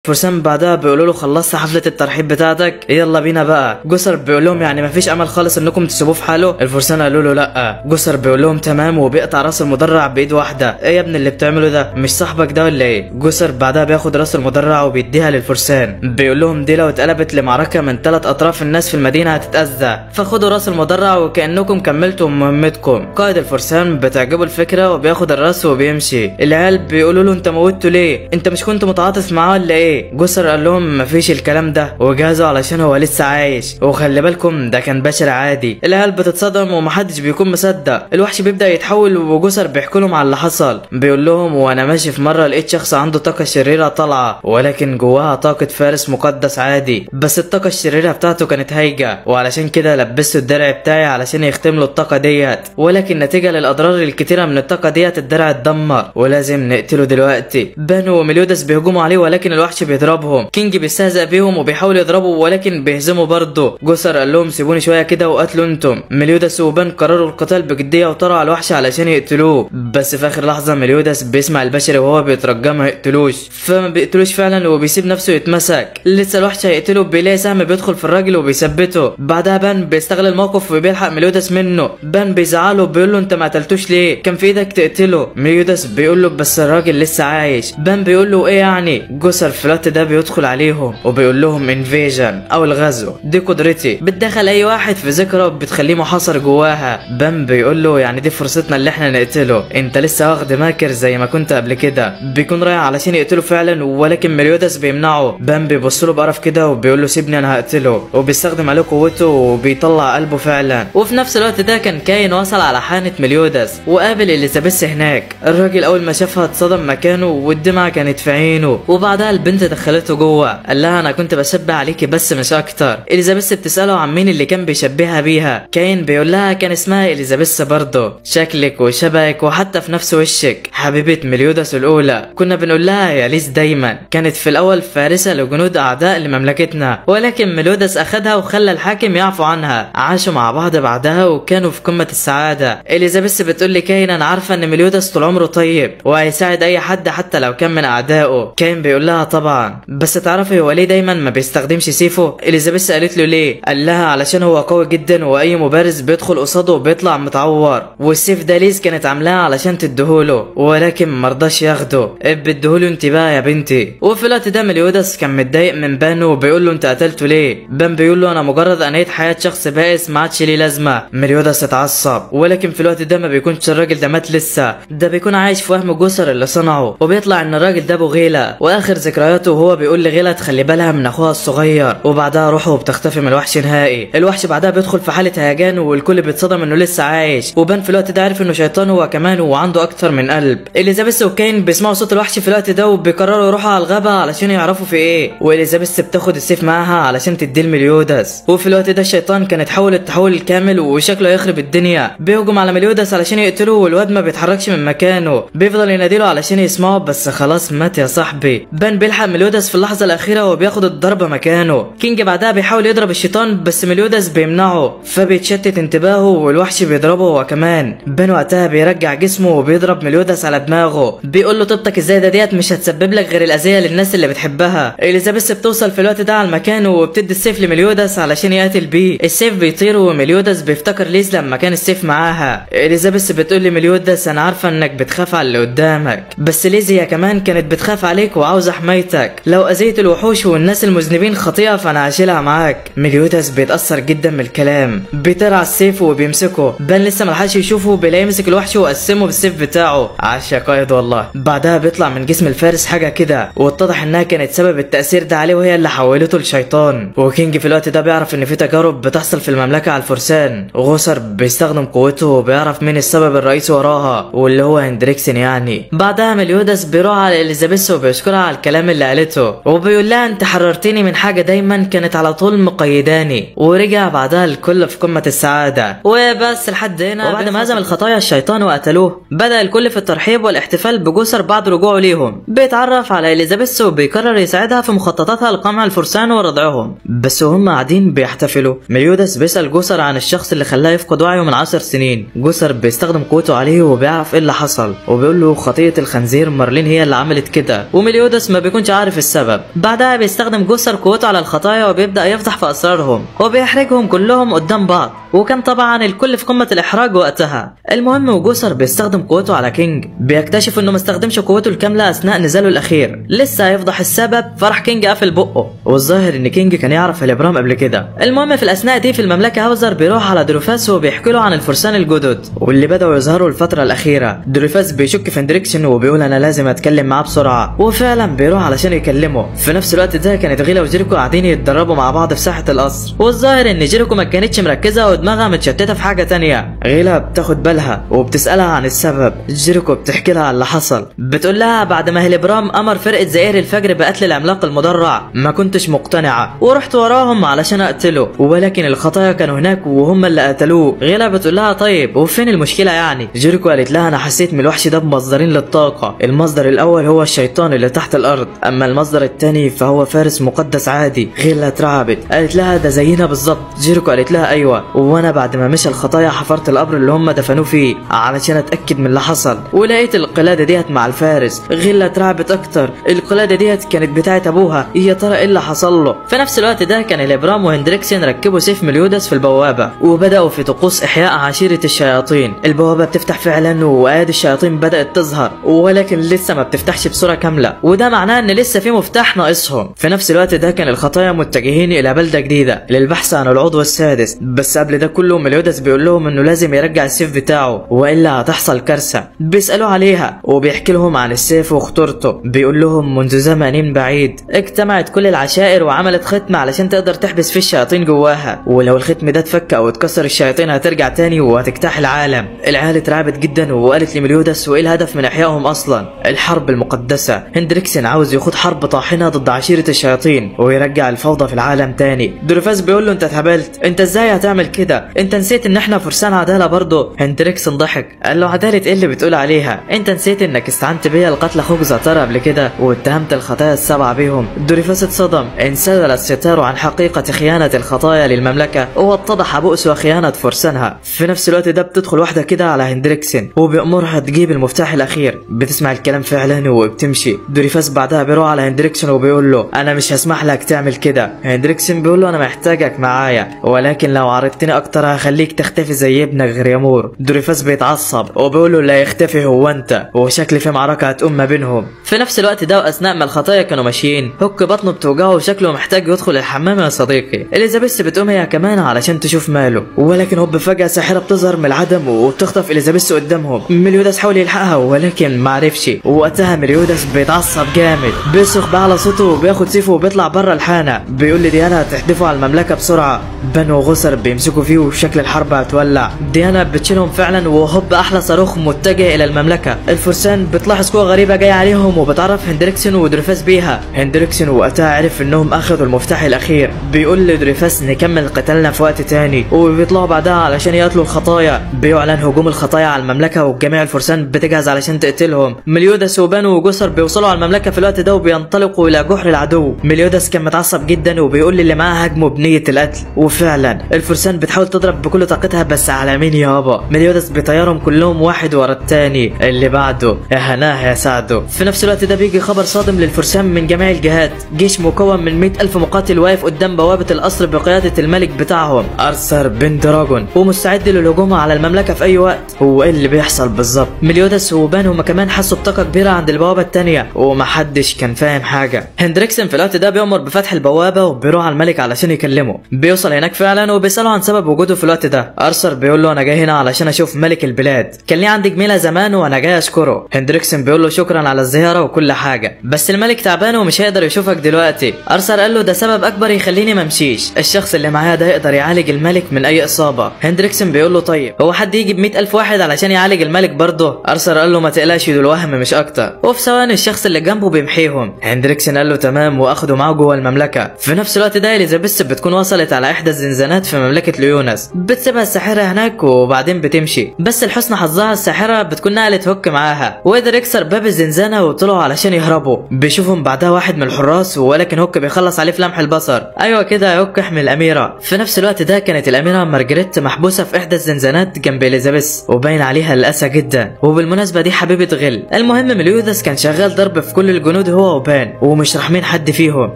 فرسان بعدها بيقولوا له خلصت حفله الترحيب بتاعتك، يلا بينا بقى. جسر بيقول لهم يعني مفيش امل خالص انكم تسيبوه في حاله؟ الفرسان قالوا له لا. جسر بيقول لهم تمام، وبيقطع راس المدرع بايد واحده. ايه يا ابن اللي بتعمله ده؟ مش صاحبك ده ولا ايه؟ جسر بعدها بياخد راس المدرع وبيديها للفرسان، بيقول لهم دي لو اتقلبت لمعركه من 3 اطراف الناس في المدينه هتتاذى، فخدوا راس المدرع وكانكم كملتوا مهمتكم. قائد الفرسان بتعجبه الفكره وبياخد الراس وبيمشي. العيال بيقولوا له انت موتته ليه؟ انت مش كنت متعاطف معاه ولا ايه؟ جسر قال لهم مفيش الكلام ده، وجهزوا علشان هو لسه عايش، وخلي بالكم ده كان بشر عادي. العيال بتتصدم ومحدش بيكون مصدق. الوحش بيبدا يتحول وجسر بيحكي لهم على اللي حصل، بيقول لهم وانا ماشي في مره لقيت شخص عنده طاقه شريره طالعه، ولكن جواها طاقه فارس مقدس عادي، بس الطاقه الشريره بتاعته كانت هايجه، وعلشان كده لبسته الدرع بتاعي علشان يختم له الطاقه ديت، ولكن نتيجه للاضرار الكتيره من الطاقه ديت الدرع اتدمر ولازم نقتله دلوقتي. بان وميليودس بيهجموا عليه ولكن الوحش بيضربهم. كينج بيستهزأ بيهم وبيحاول يضربه ولكن بيهزموا برضه. جسر قال لهم سيبوني شويه كده وقتلوا انتم. ميليودس وبان قرروا القتال بجديه وطلعوا على الوحش علشان يقتلوه، بس في اخر لحظه ميليودس بيسمع البشري وهو بيترجى ما يقتلوش، فما بيقتلوش فعلا وبيسيب نفسه يتمسك. لسه الوحش هيقتله بيلاقي سهم بيدخل في الراجل وبيثبته. بعدها بان بيستغل الموقف وبيلحق ميليودس منه. بان بيزعله وبيقول له انت ما قتلتوش ليه؟ كان في ايدك تقتله. ميليودس بيقول له بس الراجل لسه عايش. بان بيقول له ايه يعني؟ جسر في الوقت ده بيدخل عليهم وبيقول لهم انفيجن او الغزو، دي قدرتي بتدخل اي واحد في ذكرى وبتخليه محاصر جواها. بان بيقول له يعني دي فرصتنا اللي احنا نقتله، انت لسه واخد ماكر زي ما كنت قبل كده. بيكون رايح علشان يقتله فعلا ولكن ميليودس بيمنعه. بان بيبص له بقرف كده وبيقول له سيبني انا هقتله، وبيستخدم عليه قوته وبيطلع قلبه فعلا. وفي نفس الوقت ده كان كاين وصل على حانه ميليودس وقابل اليزابيث هناك. الراجل اول ما شافها اتصدم مكانه والدمعه كانت في عينه، وبعدها البنت دخلته جوه. قال لها انا كنت بشبه عليكي بس مش اكتر. اليزابيث بتساله عن مين اللي كان بيشبهها بيها. كاين بيقول لها كان اسمها اليزابيث برضه، شكلك وشبهك وحتى في نفس وشك، حبيبه ميليودس الاولى. كنا بنقول لها يا ليس دايما، كانت في الاول فارسه لجنود اعداء لمملكتنا، ولكن ميليودس اخدها وخلى الحاكم يعفو عنها. عاشوا مع بعض بعدها وكانوا في قمه السعاده. اليزابيث بتقول لي كاين انا عارفه ان ميليودس طول عمره طيب وهيساعد اي حد حتى لو كان من اعدائه. كاين بيقول لها طبعا، بس تعرفي هو ليه دايما ما بيستخدمش سيفه؟ اليزابيث قالت له ليه؟ قال لها علشان هو قوي جدا واي مبارز بيدخل قصاده وبيطلع متعور، والسيف ده ليز كانت عاملاه علشان تديهوله ولكن مرضاش ياخده. اديهوله انت بقى يا بنتي. وفي الوقت ده ميليودس كان متضايق من بان وبيقول له انت قتلته ليه؟ بان بيقول له انا مجرد انهيت حياه شخص بائس ما عادش ليه لازمه. ميليودس اتعصب ولكن في الوقت ده ما بيكونش الراجل ده مات لسه، ده بيكون عايش في وهم جسر اللي صنعه، وبيطلع ان الراجل ده ابو غيله، واخر ذكرياته وهو بيقول لغيله تخلي بالها من اخوها الصغير، وبعدها روحه بتختفي من الوحش نهائي. الوحش بعدها بيدخل في حاله هيجان والكل بيتصدم انه لسه عايش، وبان في الوقت ده عارف انه شيطان هو كمان وعنده اكتر من قلب. اليزابيث وكاين بيسمعوا صوت الوحش في الوقت ده وبيقرروا يروحوا على الغابه علشان يعرفوا في ايه، واليزابيث بتاخد السيف معاها علشان تديه لميليودس. وفي الوقت ده الشيطان كان اتحول التحول الكامل وشكله يخرب الدنيا، بيهجم على ميليودس علشان يقتله والواد ما بيتحركش من مكانه، بيفضل يناديله علشان يسمعه بس خلاص مات يا صاحبي. بان بيلحق ميليودس في اللحظه الاخيره وبياخد الضربه مكانه. كينج بعدها بيحاول يضرب الشيطان بس ميليودس بيمنعه، فبيتشتت انتباهه والوحش بيضربه هو كمان. بان وقتها بيرجع جسمه وبيضرب ميليودس على دماغه، بيقول له طيبتك ازاي ديت مش هتسبب لك غير الاذيه للناس اللي بتحبها. اليزابيث بتوصل في الوقت ده على المكان وبتدي السيف لميليودس علشان يقتل بيه. السيف بيطير وميليودس بيفتكر ليز لما كان السيف معاها. اليزابيث بتقول لميليودس انا عارفه انك بتخاف على اللي قدامك، بس ليز هي كمان كانت بتخاف عليك وعاوزه حمايتك، لو اذيت الوحوش والناس المذنبين خطيئه فانا هشيلها معاك. ميليودس بيتاثر جدا من الكلام، بيطير السيف وبيمسكه. بان لسه ملحقش يشوفه بيلاقيه يمسك الوحش وقسمه بالسيف بتاعه. عاش يا قائد والله. بعدها بيطلع من جسم الفارس حاجه كده واتضح انها كانت سبب التاثير ده عليه وهي اللي حولته لشيطان. وكينج في الوقت ده بيعرف ان في تجارب بتحصل في المملكه على الفرسان. غوسر بيستخدم قوته وبيعرف مين السبب الرئيسي وراها واللي هو هندريكسن يعني. بعدها ميليودس بيروح على اليزابيث وبيشكرها على الكلام اللي قالته وبيقول لها انت حررتني من حاجه دايما كانت على طول مقيداني. ورجع بعدها الكل في قمه السعاده. وبس لحد هنا. وبعد ما هزم الخطايا الشيطان وقتلوه بدا الكل في الترحيب والاحتفال بجسر بعد رجوعه ليهم. بيتعرف على اليزابيث وبيقرر يساعدها في مخططاتها لقمع الفرسان ورضعهم. بس وهم قاعدين بيحتفلوا ميليودس بيسال جسر عن الشخص اللي خلاه يفقد وعيه من 10 سنين. جسر بيستخدم قوته عليه وبيعرف ايه اللي حصل وبيقول له خطيه الخنزير مارلين هي اللي عملت كده. وميليودس ما بيكونش عارف السبب. بعدها بيستخدم جسر قوته على الخطايا وبيبدأ يفضح في أسرارهم وبيحرجهم كلهم قدام بعض، وكان طبعا الكل في قمة الإحراج وقتها. المهم وجسر بيستخدم قوته على كينج، بيكتشف انه ما استخدمش قوته الكاملة أثناء نزاله الأخير، لسه هيفضح السبب فرح كينج قافل بقه، والظاهر ان كينج كان يعرف هيلبرام قبل كده. المهم في الأثناء دي في المملكة هاوزر بيروح على دروفاس وبيحكي له عن الفرسان الجدد واللي بدأوا يظهروا الفترة الأخيرة. دروفاس بيشك في هندريكسن وبيقول انا لازم اتكلم معاه بسرعة، وفعلا بيروح علشان يكلمه. في نفس الوقت ده كانت غيلا وجيريكو قاعدين يتدربوا مع بعض في ساحة القصر، والظاهر ان جيريكو ما كانتش مركزة ودماغها متشتتة في حاجة تانية. غيلا بتاخد بالها وبتسألها عن السبب. جيريكو بتحكي لها عن اللي حصل، بتقول لها بعد ما هيلبرام امر فرقة زئير الفجر بقتل العملاق المدرع ما كنتش مقتنعة ورحت وراهم علشان اقتله، ولكن الخطايا كانوا هناك وهم اللي قتلوه. غيلا بتقول لها طيب وفين المشكلة يعني؟ جيريكو قالت لها انا حسيت من الوحش ده بمصدرين للطاقة، المصدر الاول هو الشيطان اللي تحت الارض، اما المصدر الثاني فهو فارس مقدس عادي. غيلا اترعبت قالت لها ده زينا بالظبط. جيريكو قالت لها ايوه، وانا بعد ما مشى الخطايا حفرت القبر اللي هم دفنوه فيه علشان اتاكد من اللي حصل، ولقيت القلاده ديت مع الفارس. غيلا اترعبت اكتر، القلاده ديت كانت بتاعت ابوها، يا ترى ايه اللي حصل له؟ في نفس الوقت ده كان هيلبرام وهندريكسن ركبوا سيف مليودس في البوابه وبداوا في طقوس احياء عشيره الشياطين. البوابه بتفتح فعلا وايادي الشياطين بدات تظهر، ولكن لسه ما بتفتحش بصوره كامله، وده معناه ان لسه في مفتاح ناقصهم. في نفس الوقت ده كان الخطايا متجهين الى بلده جديده للبحث عن العضو السادس، بس قبل ده كله مليودس بيقول لهم انه لازم يرجع السيف بتاعه والا هتحصل كارثه. بيسالوا عليها وبيحكي لهم عن السيف وخطورته. بيقول لهم منذ زمن بعيد اجتمعت كل العشائر وعملت ختم علشان تقدر تحبس فيه الشياطين جواها، ولو الختم ده اتفك او اتكسر الشياطين هترجع تاني وهتجتاح العالم. العيال اترعبت جدا وقالت لمليودس وايه الهدف من احيائهم اصلا؟ الحرب المقدسه. هندريكسن عاوز يخوض حرب طاحنه ضد عشيره الشياطين ويرجع الفوضى في العالم تاني. دروفاس بيقول له انت اتهبلت، انت ازاي هتعمل كده؟ انت نسيت ان احنا فرسان عداله برضه. هندريكسن ضحك قال له عداله ايه اللي بتقول عليها؟ انت نسيت انك استعنت بيا لقتل اخوك زعتر قبل كده واتهمت الخطايا السبعه بيهم. دوريفاس اتصدم، انسدل الستار عن حقيقه خيانه الخطايا للمملكه واتضح بؤس وخيانه فرسانها. في نفس الوقت ده بتدخل واحده كده على هندريكسن وبيأمرها تجيب المفتاح الاخير. بتسمع الكلام فعلا وبتمشي. دوريفاس بعدها بيروح على هندريكسن وبيقول له انا مش هسمح لك تعمل كده. هندريكسن بيقول له انا محتاجك معايا، ولكن لو عرضتني اكتر هخليك تختفي زي ابنك غريمور. دوريفاس بيتعصب وبيقول له لا يختفي هو انت، وشكل في معركه هتقوم ما بينهم. في نفس الوقت ده واثناء ما الخطايا كانوا ماشيين هوك بطنه بتوجعه وشكله محتاج يدخل الحمام يا صديقي. اليزابيث بتقوم هي كمان علشان تشوف ماله، ولكن هوب فجاه ساحره بتظهر من العدم وبتخطف اليزابيث قدامهم. مليودس حاول يلحقها ولكن معرفش، ووقتها مليودس بيتعصب جامد، بيصرخ بأعلى صوته وبياخد سيفه وبيطلع بره الحانه. بيقول لديانا تحدفوا على المملكه بسرعه. بنو غسر بيمسكوا فيه وشكل الحرب هتولع. ديانا بتشيلهم فعلا وهوب احلى صاروخ متجه الى المملكه. الفرسان بتلاحظ قوه غريبه جايه عليهم وبتعرف هندريكسن ودريفاس بيها. هندريكسن وقتها عرف انهم اخذوا المفتاح الاخير. بيقول لدريفاس نكمل قتالنا في وقت تاني، وبيطلعوا بعدها علشان يقتلوا الخطايا. بيعلن هجوم الخطايا على المملكه وجميع الفرسان بتجهز علشان تقتلهم. مليودس وبانو وجسر بيوصلوا على المملكه في الوقت ده وبينطلقوا الى جحر العدو. مليودس كان متعصب جدا وبيقول للي معاه هاجموا بنيه القتل، وفعلا الفرسان بتحاول تضرب بكل طاقتها، بس على مين يابا؟ مليودس بيطيرهم كلهم واحد ورا التاني. اللي بعده يا هناه يا سعده. في نفس الوقت ده بيجي خبر صادم للفرسان من جميع الجهات. جيش مكون من 100,000 مقاتل واقف قدام بوابه القصر بقياده الملك بتاعهم ارثر بن دراجون، ومستعد للهجوم على المملكه في اي وقت. هو ايه اللي بيحصل بالظبط؟ مليودس وبان هما كمان حسوا بطاقه كبيره عند البوابه الثانيه ومحدش كان فاهم حاجه. هندريكسن في الوقت ده بيأمر بفتح البوابه وبيروح على الملك علشان يكلمه. بيوصل هناك فعلا وبيساله عن سبب وجوده في الوقت ده. ارثر بيقول له انا جاي هنا علشان اشوف ملك البلاد، كان لي عندي جميله زمان وانا جاي اشكره. هندريكسن بيقول له شكرا على الزياره وكل حاجه، بس الملك تعبان ومش هيقدر يشوفك دلوقتي. ارثر قال له ده سبب اكبر يخليني ما امشيش، الشخص اللي معايا ده يقدر يعالج الملك من اي اصابه. هندريكسن بيقول له طيب هو حد يجي ب 100,000 واحد علشان يعالج الملك برضه؟ ارثر قال له ما تقلقش دول وهم مش اكتر، وفي ثواني الشخص اللي جنبه بيمحيهم. هندريكسن قال له تمام واخده معاه جوه المملكه. في نفس الوقت ده اليزابيث بتكون وصلت على احدى الزنزانات في مملكه ليوناس، بتسيبها الساحره هناك وبعدين بتمشي، بس لحسن حظها الساحره بتكون نقلت هوك معاها وقدر يكسر باب الزنزانه وطلعوا علشان يهربوا. بيشوفهم بعدها واحد من الحراس ولكن هوك بيخلص عليه في لمح البصر. ايوه كده يا هوك احمي الاميره. في نفس الوقت ده كانت الاميره مارجريت محبوسه في احدى الزنزانات جنب اليزابيث وباين عليها الاسى جدا، وبالمناسبه دي حبيبه غل. المهم مليودس كان شغال ضرب في كل الجنود هو هو وبان ومش رحمين حد فيهم.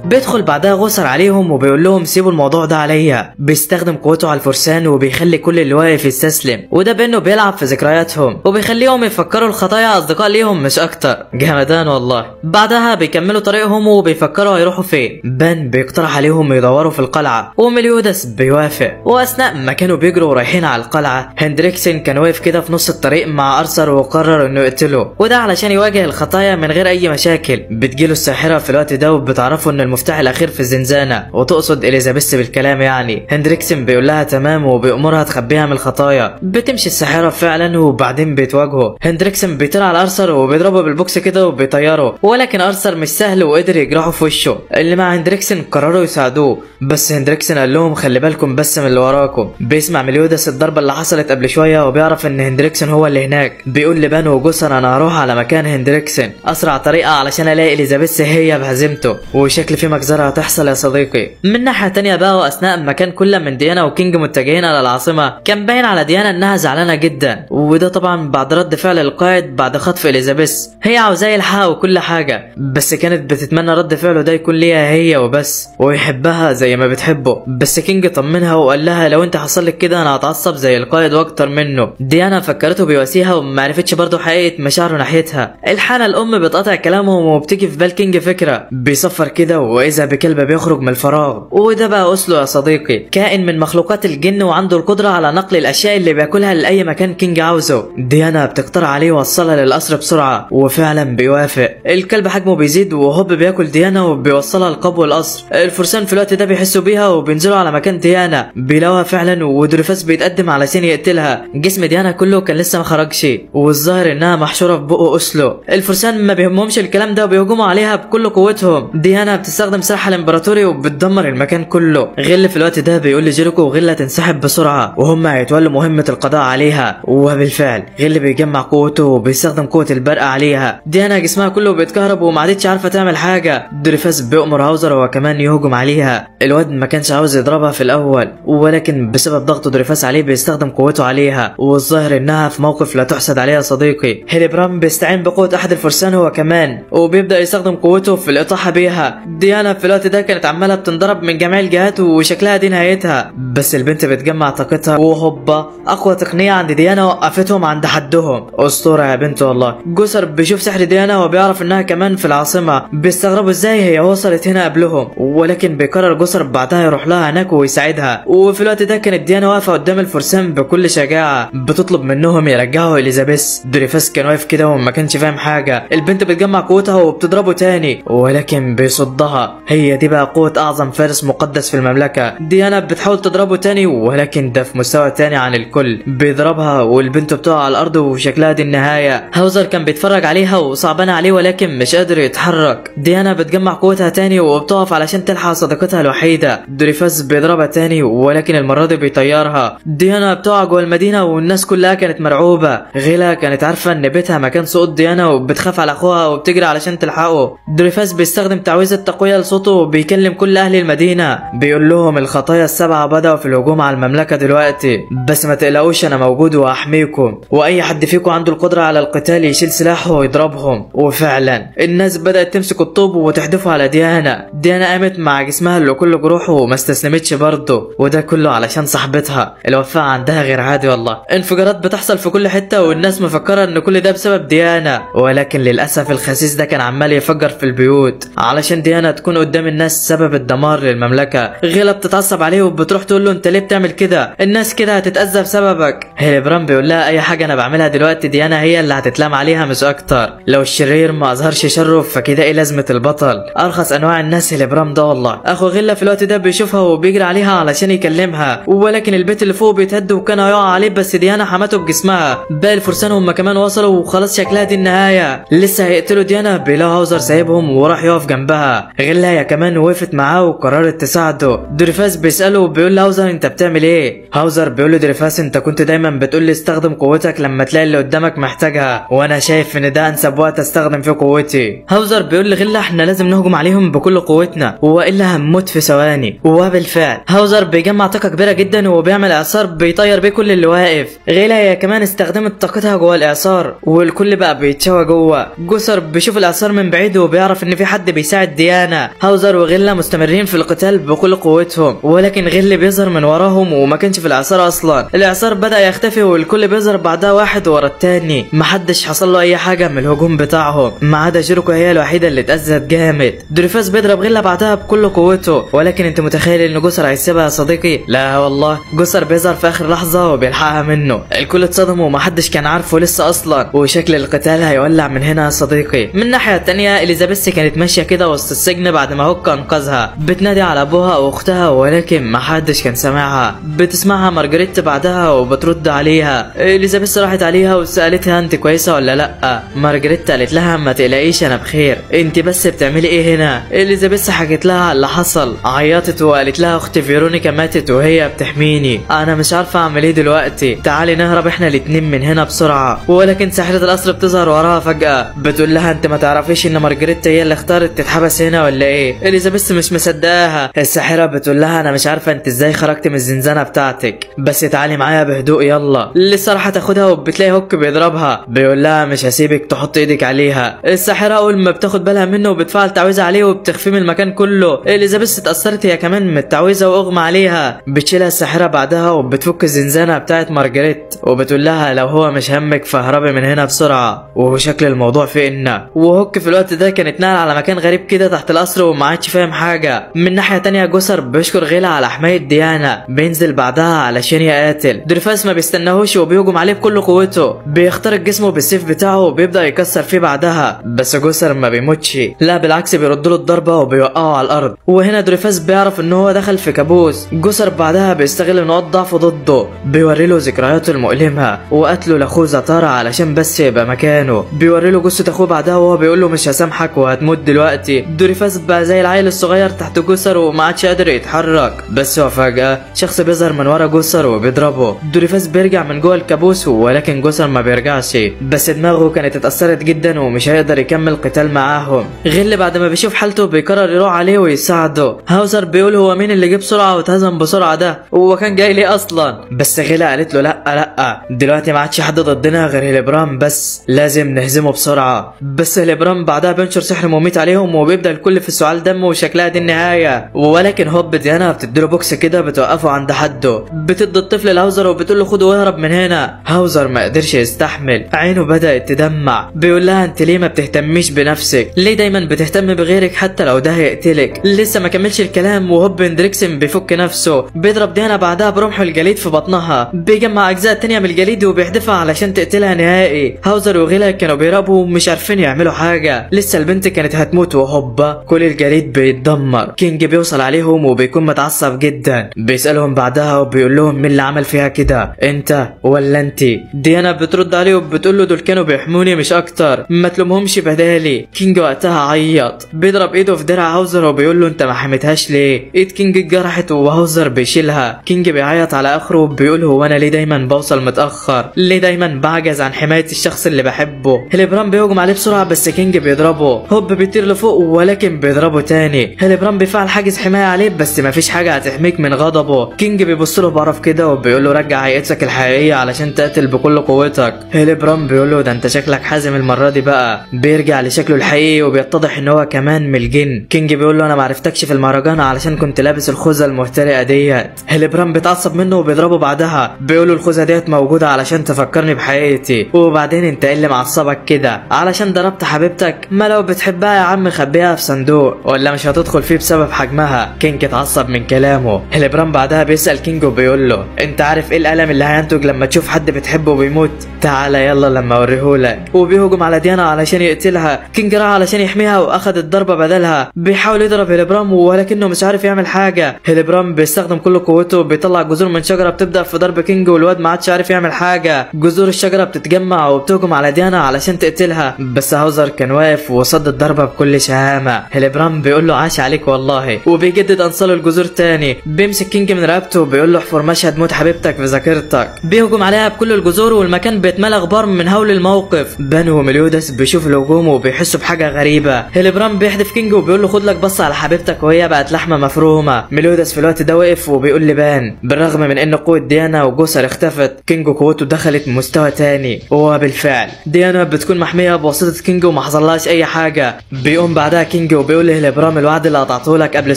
بيدخل بعدها غسر عليهم وبيقول لهم سيبوا الموضوع ده عليا. بيستخدم قوته على الفرسان وبيخلي كل اللي واقف يستسلم، وده بانه بيلعب في ذكرياتهم وبيخليهم يفكروا الخطايا اصدقاء ليهم مش اكتر. جمدان والله. بعدها بيكملوا طريقهم وبيفكروا هيروحوا فين. بان بيقترح عليهم يدوروا في القلعه ومليودس بيوافق. واثناء ما كانوا بيجروا رايحين على القلعه هندريكسن كان واقف كده في نص الطريق مع ارثر وقرر انه يقتله، وده علشان يواجه الخطايا من غير اي مشاكل. بتجيله الساحره في الوقت ده وبتعرفوا ان المفتاح الاخير في الزنزانه، وتقصد اليزابيث بالكلام يعني. هندريكسن بيقول لها تمام وبيأمرها تخبيها من الخطايا. بتمشي الساحره فعلا وبعدين بيتواجهوا. هندريكسن بيطير على ارثر وبيضربه بالبوكس كده وبيطيره، ولكن ارثر مش سهل وقدر يجرحه في وشه. اللي مع هندريكسن قرروا يساعدوه، بس هندريكسن قال لهم خلي بالكم بس من اللي وراكم. بيسمع مليودس الضربه اللي حصلت قبل شويه وبيعرف ان هندريكسن هو اللي هناك. بيقول لبان وجسر انا هروح على مكان هندريكسن اسرع طريقه علشان الاقي اليزابيث هي بهزيمته، وشكل في مجزره هتحصل يا صديقي. من ناحيه تانية بقى، واثناء ما كان كل من ديانا وكينج متجهين على العاصمه كان باين على ديانا انها زعلانه جدا، وده طبعا بعد رد فعل القائد بعد خطف اليزابيث. هي عاوزاه يلحقها وكل حاجه، بس كانت بتتمنى رد فعله ده يكون ليها هي وبس ويحبها زي ما بتحبه. بس كينج طمنها وقال لها لو انت حصل لك كده انا هتعصب زي القائد واكتر منه. ديانا فكرته بيواسيها وما عرفتش برضه حقيقه مشاعره ناحيتها. الحانه الام بتقطع كلامهم وبتيجي في بال كينج فكره. بيصفر كده واذا بكلب بيخرج من الفراغ، وده بقى اسله يا صديقي. كائن من مخلوقات الجن وعنده القدره على نقل الاشياء اللي بياكلها لاي مكان كينج عاوزه. ديانا بتقترح عليه يوصلها للقصر بسرعه وفعلا بيوافق. الكلب حجمه بيزيد وهوب بياكل ديانا وبيوصلها لقبو القصر. الفرسان في الوقت ده بيحسوا بيها وبينزلوا على مكان ديانا، بيلاقوها فعلا ودريفاس بيتقدم علشان يقتلها. جسم ديانا كله كان لسه ما خرجش والظاهر انها محشوره في بقه اسله. الفرسان ما بيهمهمش الكلام ده وبيهجموا عليها بكل قوتهم. ديانا بتستخدم سلاحها الامبراطوري وبتدمر المكان كله. غل في الوقت ده بيقول لجيريكو وغله تنسحب بسرعه وهم هيتولوا مهمه القضاء عليها، وبالفعل غل بيجمع قوته وبيستخدم قوه البرق عليها. ديانا جسمها كله بيتكهرب وما عادتش عارفه تعمل حاجه. دريفاس بيأمر هاوزر هو كمان يهجم عليها. الواد ما كانش عاوز يضربها في الاول، ولكن بسبب ضغط دريفاس عليه بيستخدم قوته عليها، والظاهر انها في موقف لا تحسد عليه يا صديقي. هيلبرام بيستعين بقوه احد الفرسان هو كمان وبيبدا يستخدم قوته في الاطاحه بيها. ديانا في الوقت ده كانت عماله بتنضرب من جميع الجهات وشكلها دي نهايتها، بس البنت بتجمع طاقتها وهوبا اقوى تقنيه عند ديانا وقفتهم عند حدهم. اسطوره يا بنت والله. جسر بيشوف سحر ديانا وبيعرف انها كمان في العاصمه. بيستغربوا ازاي هي وصلت هنا قبلهم، ولكن بيقرر جسر بعدها يروح لها هناك ويساعدها. وفي الوقت ده كانت ديانا واقفه قدام الفرسان بكل شجاعه بتطلب منهم يرجعوا اليزابيث. دريفاس كان واقف كده وما كانش فاهم حاجه. البنت بتجمع قوتها وبتضربه تاني ولكن بيصدها. هي دي بقى قوه اعظم فارس مقدس في المملكه. ديانا بتحاول تضربه تاني ولكن ده في مستوى تاني عن الكل. بيضربها والبنت بتقع على الارض وشكلها دي النهايه. هاوزر كان بيتفرج عليها وصعبان عليه ولكن مش قادر يتحرك. ديانا بتجمع قوتها تاني وبتقف علشان تلحق صديقتها الوحيده. دريفاس بيضربها تاني ولكن المره دي بيطيرها. ديانا بتقع جوه المدينه والناس كلها كانت مرعوبه. غيلا كانت عارفه ان بيتها مكان سقوط ديانا وبتخاف على اخوها وبتجري علشان تلحقه. دريفاس بيستخدم تعويذه تقويه لصوته وبيكلم كل اهل المدينه. بيقول لهم الخطايا السبعه بدأوا في الهجوم على المملكه دلوقتي، بس ما تقلقوش انا موجود وهحميكم، واي حد فيكم عنده القدره على القتال يشيل سلاحه ويضربهم. وفعلا الناس بدأت تمسك الطوب وتحدفه على ديانا. ديانا قامت مع جسمها اللي كله جروحه وما استسلمتش برضه، وده كله علشان صاحبتها. الوفاء عندها غير عادي والله. انفجارات بتحصل في كل حته والناس مفكره ان كل ده بسبب ديانا، ولكن للاسف الخسيس ده كان عمال يفجر في البيوت علشان ديانا تكون قدام الناس سبب الدمار للمملكه. غيلا بتتعصب عليه وبتروح تقول له انت ليه بتعمل كده؟ الناس كده هتتأذى بسببك. هيلبرام بيقول لها اي حاجه انا بعملها دلوقتي ديانا هي اللي هتتلام عليها مش اكتر. لو الشرير ما اظهرش شره فكده ايه لازمه البطل؟ ارخص انواع الناس هيلبرام ده والله. اخو غيلا في الوقت ده بيشوفها وبيجري عليها علشان يكلمها، ولكن البيت اللي فوق بيتهد وكان هيقع عليه بس ديانا حمته بجسمها. باقي الفرسان هم كمان وصلوا وخلاص شكلها دي النهايه. لسه هيقتلوا ديانا بيلاقوا هاوزر سايبهم وراح يقف جنبها. غيلا هي كمان وقفت معاه وقررت تساعده. دريفاس بيساله وبيقول لهاوزر انت بتعمل ايه؟ هاوزر بيقول له دريفاس انت كنت دايما بتقول لي استخدم قوتك لما تلاقي اللي قدامك محتاجها، وانا شايف ان ده انسب وقت استخدم فيه قوتي. هاوزر بيقول لغيلا احنا لازم نهجم عليهم بكل قوتنا والا هنموت في ثواني. وبالفعل هاوزر بيجمع طاقه كبيره جدا وبيعمل اعصار بيطير بيه كل اللي واقف. غيلا هي كمان استخدمت طاقتها جوه الاعصار والكل بقى بيتشوى جوه. جسر بيشوف الاعصار من من بعيد وبيعرف ان في حد بيساعد ديانا. هاوزر وغيلا مستمرين في القتال بكل قوتهم، ولكن غيل بيظهر من وراهم وما كانش في الاعصار اصلا. الاعصار بدا يختفي والكل بيظهر بعدها واحد ورا التاني، محدش حصل له اي حاجه من الهجوم بتاعهم ما عدا جيروكو، هي الوحيده اللي اتأذت جامد. دوريفاس بيضرب غيلا بعدها بكل قوته، ولكن انت متخيل ان جسر هيسيبها يا صديقي؟ لا والله، جسر بيظهر في اخر لحظه وبيلحقها منه. الكل اتصدم ومحدش كان عارفه لسه اصلا، وشكل القتال هيولع من هنا يا صديقي. من الناحيه التانيه اليزابيث كانت ماشيه كده وسط السجن بعد ما هوك انقذها، بتنادي على ابوها واختها ولكن محدش كان سامعها. بتسمعها مارجريت بعدها وبترد عليها. اليزابيث راحت عليها وسالتها انت كويسه ولا لا؟ مارجريت قالت لها ما تقلقيش انا بخير، انت بس بتعملي ايه هنا؟ اليزابيث حكت لها على اللي حصل، عيطت وقالت لها اختي فيرونيكا ماتت وهي بتحميني، انا مش عارفه اعمل ايه دلوقتي، تعالي نهرب احنا الاتنين من هنا بسرعه. ولكن ساحره القصر بتظهر وراها فجاه، بتقول لها انت ما تعرفيش ان مارجريت هي اللي اختارت تتحبس هنا ولا ايه؟ اليزابيث مش مصدقاها. الساحره بتقول لها انا مش عارفه انت ازاي خرجت من الزنزانه بتاعتك، بس تعالي معايا بهدوء يلا. لسه راح تاخدها وبتلاقي هوك بيضربها، بيقول لها مش هسيبك تحط ايدك عليها. الساحره اول ما بتاخد بالها منه وبتفعل تعويذه عليه وبتخفيه من المكان كله. اليزابيث اتاثرت هي كمان من التعويذه واغمى عليها. بتشيلها الساحره بعدها وبتفك الزنزانه بتاعت مارجريت وبتقول لها لو هو مش همك فاهربي من هنا بسرعه. وشكل الموضوع في ان وهوك في الوقت ده كان اتنقل على مكان غريب كده تحت القصر وما عادش فاهم حاجه. من ناحيه تانية جسر بيشكر غيلا على حمايه ديانا، بينزل بعدها علشان يقاتل. دوريفاس ما بيستناهوش وبيهجم عليه بكل قوته، بيخترق جسمه بالسيف بتاعه وبيبدا يكسر فيه بعدها. بس جسر ما بيموتش، لا بالعكس بيرد له الضربه وبيوقعه على الارض. وهنا دوريفاس بيعرف ان هو دخل في كابوس. جسر بعدها بيستغل نقاط ضعفه ضده، بيوري له ذكرياته المؤلمه وقتله لاخوه زاتارا علشان بس يبقى مكانه. بيوري له جثه اخوه بعدها وهو بيقول له مش هسامحك وهتموت دلوقتي. دوريفاس بقى زي العيل الصغير تحت جسر وما عادش قادر يتحرك. بس هو فجاه شخص بيظهر من ورا جسر وبيضربه. دوريفاس بيرجع من جوه الكابوس ولكن جسر ما بيرجعش، بس دماغه كانت اتأثرت جدا ومش هيقدر يكمل قتال معاهم. غير بعد ما بيشوف حالته بيقرر يروح عليه ويساعده. هاوزر بيقول هو مين اللي جه بسرعه واتهزم بسرعه ده؟ هو كان جاي ليه اصلا؟ بس غيلا قالت له لا دلوقتي ما عادش حد ضدنا غير هيلبرام، بس لازم نهزمه بسرعه. بس هيلبرام بعدها بينشر سحر مميت عليهم وبيبدا الكل في سعال دم وشكلها دي النهايه. ولكن هوب ديانا بتديله بوكس كده بتوقفه عند حده، بتدي الطفل لهاوزر وبتقول له خده واهرب من هنا. هاوزر ما قدرش يستحمل، عينه بدات تدمع. بيقول لها انت ليه ما بتهتميش بنفسك؟ ليه دايما بتهتم بغيرك حتى لو ده هيقتلك؟ لسه ما كملش الكلام وهوب هندريكسن بيفك نفسه، بيضرب ديانا بعدها برمحه الجليد في بطنها، بيجمع اجزاء تانية من الجليد وبيحدفها علشان تقتلها نهائي. هاوزر وغيلا كانوا بيراقبوا ومش عارفين يعملوا حاجه، لسه البنت كانت هتموت وهوبا كل الجليد بيتدمر. كينج بيوصل عليهم وبيكون متعصب جدا، بيسالهم بعدها وبيقول لهم مين اللي عمل فيها كده، انت ولا انت؟ ديانا بترد عليه وبتقول له دول كانوا بيحموني مش اكتر، ما تلومهمش بدالي. كينج وقتها عيط، بيضرب ايده في درع هاوزر وبيقول له انت ما حميتهاش ليه؟ ايد كينج اتجرحت وهاوزر بيشيلها. كينج بيعيط على اخره وبيقول هو انا ليه دايما بوصل متاخر؟ ليه دايما بعجز عن حمايه الشخص اللي بحبه؟ هيلبرام بيهجم عليه بسرعه بس كينج بيضربه. هوب بيطير لفوق ولكن بيضربه تاني. هيلبرام بيفعل حاجز حمايه عليه بس مفيش حاجه هتحميك من غضبه. كينج بيبص له بعرف كده وبيقول له رجع هيئتك الحقيقيه علشان تقتل بكل قوتك. هيلبرام بيقول له ده انت شكلك حازم المره دي بقى. بيرجع لشكله الحقيقي وبيتضح ان هو كمان من الجن. كينج بيقول له انا معرفتكش في المهرجان علشان كنت لابس الخوذه المهترئه ديت. هيلبرام بيتعصب منه وبيضربه بعدها، بيقول له الخوذه ديت موجوده علشان تفكرني بحقيقتي، وبعدين انت ايه اللي معصبك كده؟ علشان ضربت حبيبتك؟ ما لو بتحبها يا عم خبيها في صندوق ولا مش هتدخل فيه بسبب حجمها. كينج اتعصب من كلامه. هيلبرام بعدها بيسال كينج وبيقول له انت عارف ايه الالم اللي هينتج لما تشوف حد بتحبه بيموت؟ تعالى يلا لما اوريهولك. وبيهجم على ديانا علشان يقتلها. كينج راح علشان يحميها واخد الضربه بدلها. بيحاول يضرب هيلبرام ولكنه مش عارف يعمل حاجه. هيلبرام بيستخدم كل قوته، بيطلع جذور من شجره بتبدا في ضرب كينج والواد ما عادش عارف يعمل حاجه. جذور الشجره بتتجمع وبتهجم على ديانا علشان تقتلها، بس هاوزر كان واقف وصد الضربه بكل شهامه. هيلبرام بيقول له عاش عليك والله، وبيجدد انصاله الجذور تاني. بيمسك كينج من رقبته وبيقول له احفر مشهد موت حبيبتك في ذاكرتك. بيهجم عليها بكل الجذور والمكان بيتملى غبار من هول الموقف. بانو وميليوداس بيشوف الهجوم وبيحسوا بحاجه غريبه. هيلبرام بيحدف كينج وبيقول له خد لك بص على حبيبتك وهي بقت لحمه مفرومه. ميليوداس في الوقت ده وقف وبيقول لبان بالرغم من ان قوه ديانا وجسر اختفت، كينج قوته دخلت مستوى تاني. وبالفعل ديانا بتكون محميه بواسطه كينج وما حصلهاش حصلهاش اي حاجه. بيقوم بعدها كينج وبيقول لهيلبرام الوعد اللي قطعته لك قبل